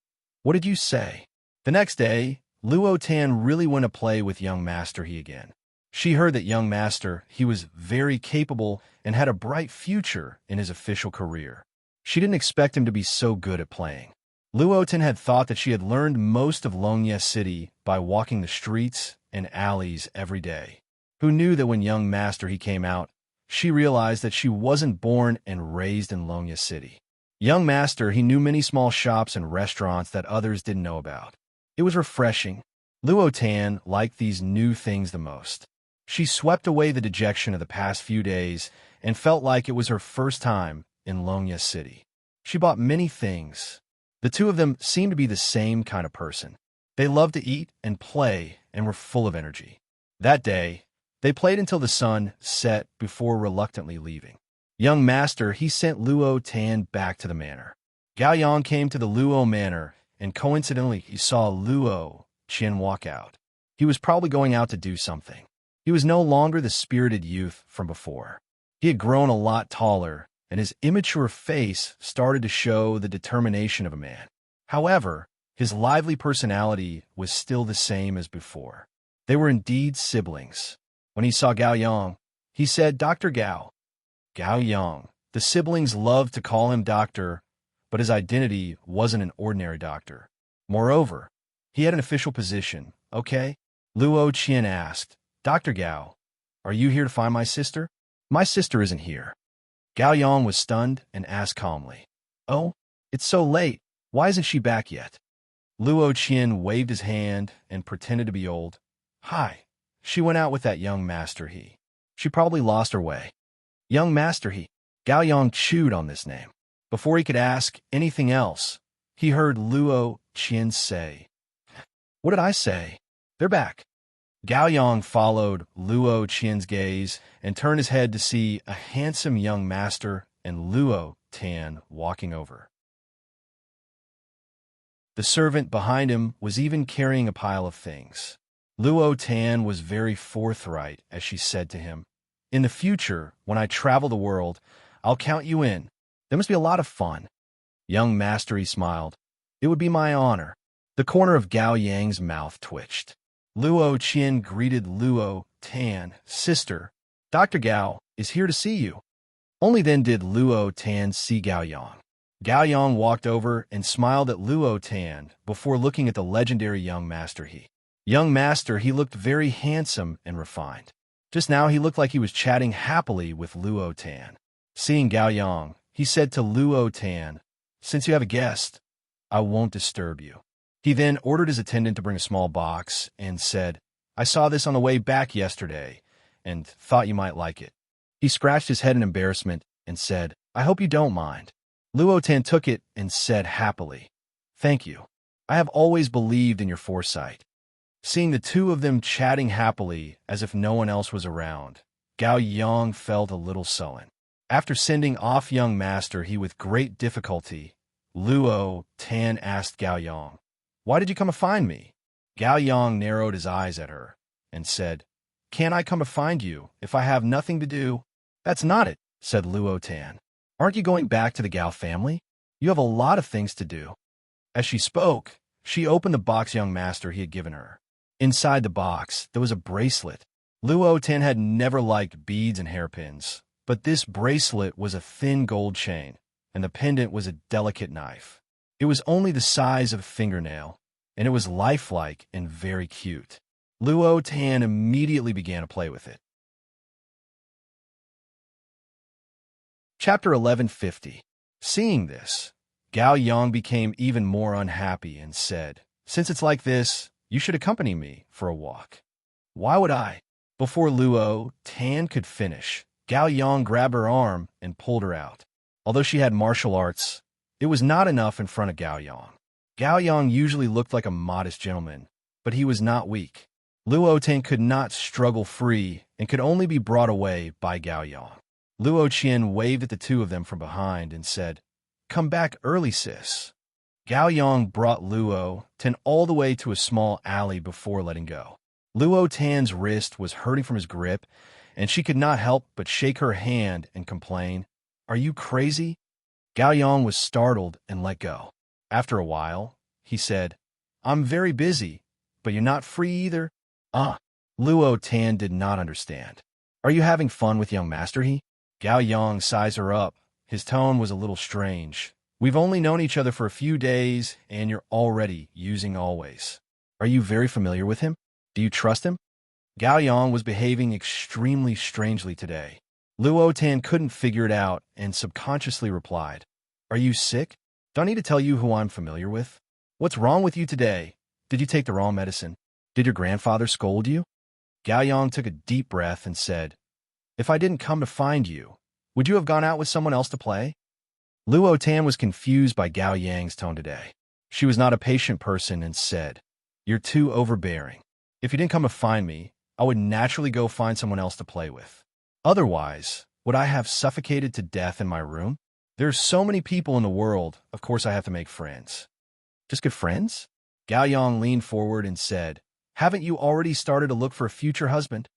[SPEAKER 1] "What did you say?" The next day, Luo Tan really went to play with young master he again. She heard that young master he was very capable and had a bright future in his official career. She didn't expect him to be so good at playing. Luo Tan had thought that she had learned most of Lineage City by walking the streets and alleys every day. Who knew that when young master he came out, she realized that she wasn't born and raised in Lineage City. Young master he knew many small shops and restaurants that others didn't know about. It was refreshing. Luo Tan liked these new things the most. She swept away the dejection of the past few days and felt like it was her first time in Lineage City. She bought many things. The two of them seemed to be the same kind of person. They loved to eat and play and were full of energy. That day, they played until the sun set before reluctantly leaving. Young master he sent Luo Tan back to the manor. Gao Yang came to the Luo manor, and coincidentally he saw Luo Qian walk out. He was probably going out to do something. He was no longer the spirited youth from before. He had grown a lot taller, and his immature face started to show the determination of a man. However, his lively personality was still the same as before. They were indeed siblings. When he saw Gao Yang, he said, "Dr. Gao." Gao Yang. The siblings loved to call him doctor, but his identity wasn't an ordinary doctor. Moreover, he had an official position, okay? Luo Qian asked, "Dr. Gao, are you here to find my sister?" "My sister isn't here." Gao Yang was stunned and asked calmly, "Oh, it's so late. Why isn't she back yet?" Luo Qian waved his hand and pretended to be old. "Hi, she went out with that young master he. She probably lost her way." Young master he. Gao Yang chewed on this name. Before he could ask anything else, he heard Luo Qian say, "What did I say? They're back." Gao Yang followed Luo Qian's gaze and turned his head to see a handsome young master and Luo Tan walking over. The servant behind him was even carrying a pile of things. Luo Tan was very forthright as she said to him, "In the future, when I travel the world, I'll count you in. There must be a lot of fun." Young master he smiled. "It would be my honor." The corner of Gao Yang's mouth twitched. Luo Qian greeted Luo Tan, "Sister, Dr. Gao is here to see you." Only then did Luo Tan see Gao Yang. Gao Yang walked over and smiled at Luo Tan before looking at the legendary young master he. Young master he looked very handsome and refined. Just now he looked like he was chatting happily with Luo Tan. Seeing Gao Yang, he said to Luo Tan, "Since you have a guest, I won't disturb you." He then ordered his attendant to bring a small box and said, "I saw this on the way back yesterday and thought you might like it." He scratched his head in embarrassment and said, "I hope you don't mind." Luo Tan took it and said happily, "Thank you. I have always believed in your foresight." Seeing the two of them chatting happily as if no one else was around, Gao Yang felt a little sullen. After sending off young master he with great difficulty, Luo Tan asked Gao Yang, "Why did you come to find me?" Gao Yang narrowed his eyes at her and said, "Can't I come to find you if I have nothing to do?" "That's not it," said Luo Tan. "Aren't you going back to the Gao family? You have a lot of things to do." As she spoke, she opened the box young master he had given her. Inside the box, there was a bracelet. Luo Tan had never liked beads and hairpins, but this bracelet was a thin gold chain, and the pendant was a delicate knife. It was only the size of a fingernail, and it was lifelike and very cute. Luo Tan immediately began to play with it. Chapter 1150. Seeing this, Gao Yang became even more unhappy and said, "Since it's like this, you should accompany me for a walk." "Why would I?" Before Luo Tan could finish, Gao Yang grabbed her arm and pulled her out. Although she had martial arts, it was not enough in front of Gao Yang. Gao Yang usually looked like a modest gentleman, but he was not weak. Luo Tan could not struggle free and could only be brought away by Gao Yang. Luo Qian waved at the two of them from behind and said, "Come back early, sis." Gao Yang brought Luo Tan all the way to a small alley before letting go. Luo Tan's wrist was hurting from his grip, and she could not help but shake her hand and complain, "Are you crazy?" Gao Yang was startled and let go. After a while, he said, "I'm very busy, but you're not free either?" Luo Tan did not understand. "Are you having fun with young master he?" Gao Yang sized her up. His tone was a little strange. "We've only known each other for a few days, and you're already using always. Are you very familiar with him? Do you trust him?" Gao Yang was behaving extremely strangely today. Luo Tan couldn't figure it out and subconsciously replied, "Are you sick? Do I need to tell you who I'm familiar with? What's wrong with you today? Did you take the wrong medicine? Did your grandfather scold you?" Gao Yang took a deep breath and said, "If I didn't come to find you, would you have gone out with someone else to play?" Luo Tan was confused by Gao Yang's tone today. She was not a patient person and said, "You're too overbearing. If you didn't come to find me, I would naturally go find someone else to play with. Otherwise, would I have suffocated to death in my room? There's so many people in the world, of course I have to make friends." "Just good friends?" Gao Yang leaned forward and said, "Haven't you already started to look for a future husband?"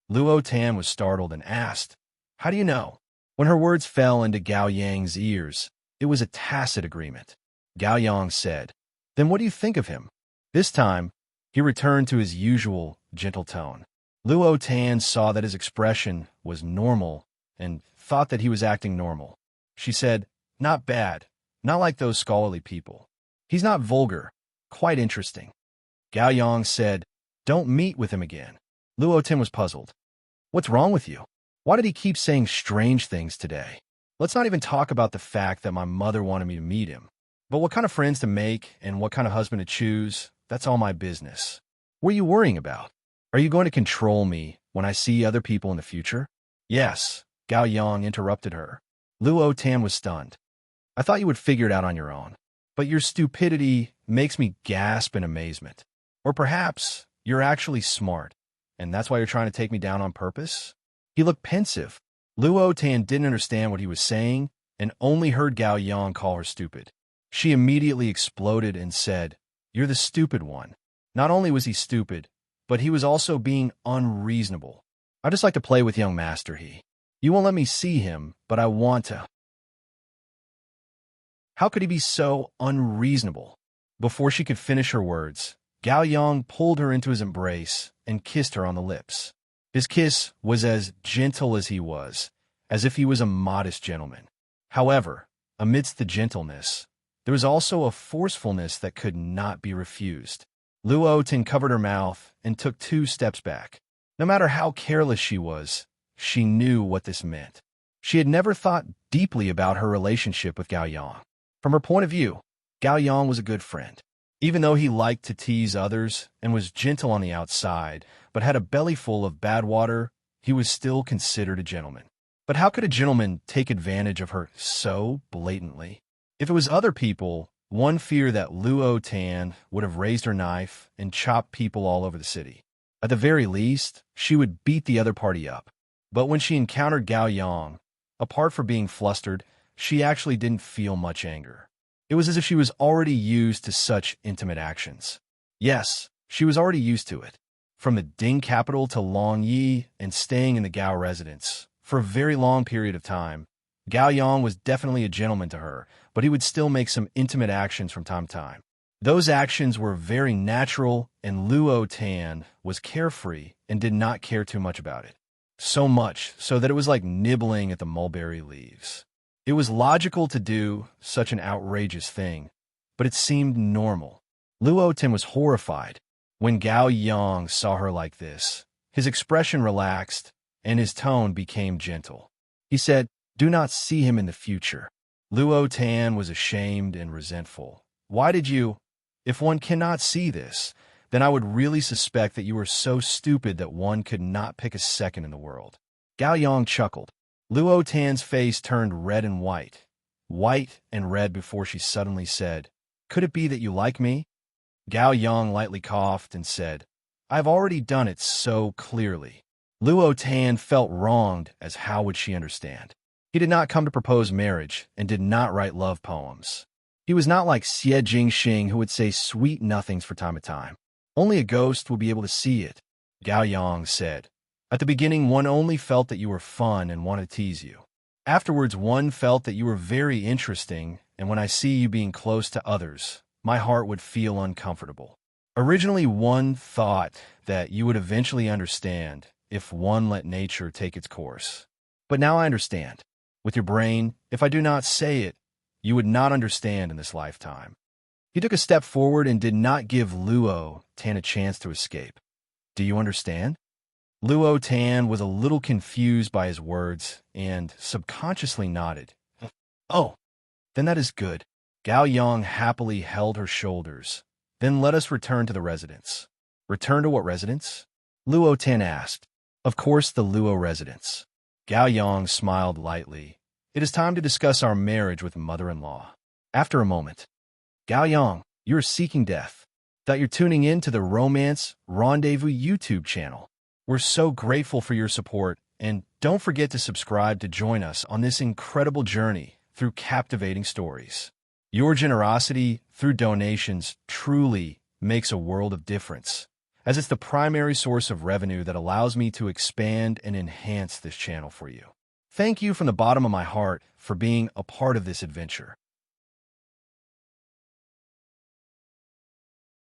[SPEAKER 1] Luo Tan was startled and asked, "How do you know?" When her words fell into Gao Yang's ears, it was a tacit agreement. Gao Yang said, "Then what do you think of him?" This time, he returned to his usual gentle tone. Luo Tan saw that his expression was normal and thought that he was acting normal. She said, "Not bad, not like those scholarly people. He's not vulgar, quite interesting." Gao Yang said, "Don't meet with him again." Luo Tan was puzzled. "What's wrong with you? Why did he keep saying strange things today? Let's not even talk about the fact that my mother wanted me to meet him. But what kind of friends to make and what kind of husband to choose, that's all my business. What are you worrying about? Are you going to control me when I see other people in the future?" "Yes," Gao Yang interrupted her. Luo Tan was stunned. "I thought you would figure it out on your own. But your stupidity makes me gasp in amazement. Or perhaps you're actually smart, and that's why you're trying to take me down on purpose?" He looked pensive. Luo Tan didn't understand what he was saying and only heard Gao Yang call her stupid. She immediately exploded and said, "You're the stupid one." Not only was he stupid, but he was also being unreasonable. "I just like to play with young master he. You won't let me see him, but I want to." How could he be so unreasonable? Before she could finish her words, Gao Yang pulled her into his embrace and kissed her on the lips. His kiss was as gentle as he was, as if he was a modest gentleman. However, amidst the gentleness, there was also a forcefulness that could not be refused. Luo Tan covered her mouth and took 2 steps back. No matter how careless she was, she knew what this meant. She had never thought deeply about her relationship with Gao Yang. From her point of view, Gao Yang was a good friend. Even though he liked to tease others and was gentle on the outside, but had a belly full of bad water, he was still considered a gentleman. But how could a gentleman take advantage of her so blatantly? If it was other people, one feared that Luo Tan would have raised her knife and chopped people all over the city. At the very least, she would beat the other party up. But when she encountered Gao Yang, apart from being flustered, she actually didn't feel much anger. It was as if she was already used to such intimate actions. Yes, she was already used to it. From the Ding capital to Longyi and staying in the Gao residence for a very long period of time, Gao Yang was definitely a gentleman to her, but he would still make some intimate actions from time to time. Those actions were very natural, and Luo Tan was carefree and did not care too much about it. So much so that it was like nibbling at the mulberry leaves. It was logical to do such an outrageous thing, but it seemed normal. Luo Tan was horrified. When Gao Yang saw her like this, his expression relaxed and his tone became gentle. He said, "Do not see him in the future." Luo Tan was ashamed and resentful. "Why did you? If one cannot see this, then I would really suspect that you were so stupid that one could not pick a second in the world. Gao Yang chuckled. Luo Tan's face turned red and white and red before she suddenly said, "Could it be that you like me?" Gao Yang lightly coughed and said, "I've already done it so clearly." Luo Tan felt wronged, as how would she understand? He did not come to propose marriage and did not write love poems. He was not like Xie Jingxing, who would say sweet nothings from time to time. Only a ghost would be able to see it. Gao Yang said, "At the beginning, one only felt that you were fun and wanted to tease you. Afterwards, one felt that you were very interesting, and when I see you being close to others, my heart would feel uncomfortable. Originally, one thought that you would eventually understand if one let nature take its course. But now I understand. With your brain, if I do not say it, you would not understand in this lifetime." He took a step forward and did not give Luo Tan a chance to escape. "Do you understand?" Luo Tan was a little confused by his words and subconsciously nodded. "Oh, then that is good." Gao Yang happily held her shoulders. "Then let us return to the residence." "Return to what residence?" Luo Tan asked. "Of course, the Luo residence." Gao Yang smiled lightly. "It is time to discuss our marriage with mother-in-law." After a moment, "Gao Yang, you are seeking death. That you're tuning in to the Romance Rendezvous YouTube channel. We're so grateful for your support, and don't forget to subscribe to join us on this incredible journey through captivating stories. Your generosity through donations truly makes a world of difference, as it's the primary source of revenue that allows me to expand and enhance this channel for you. Thank you from the bottom of my heart for being a part of this adventure.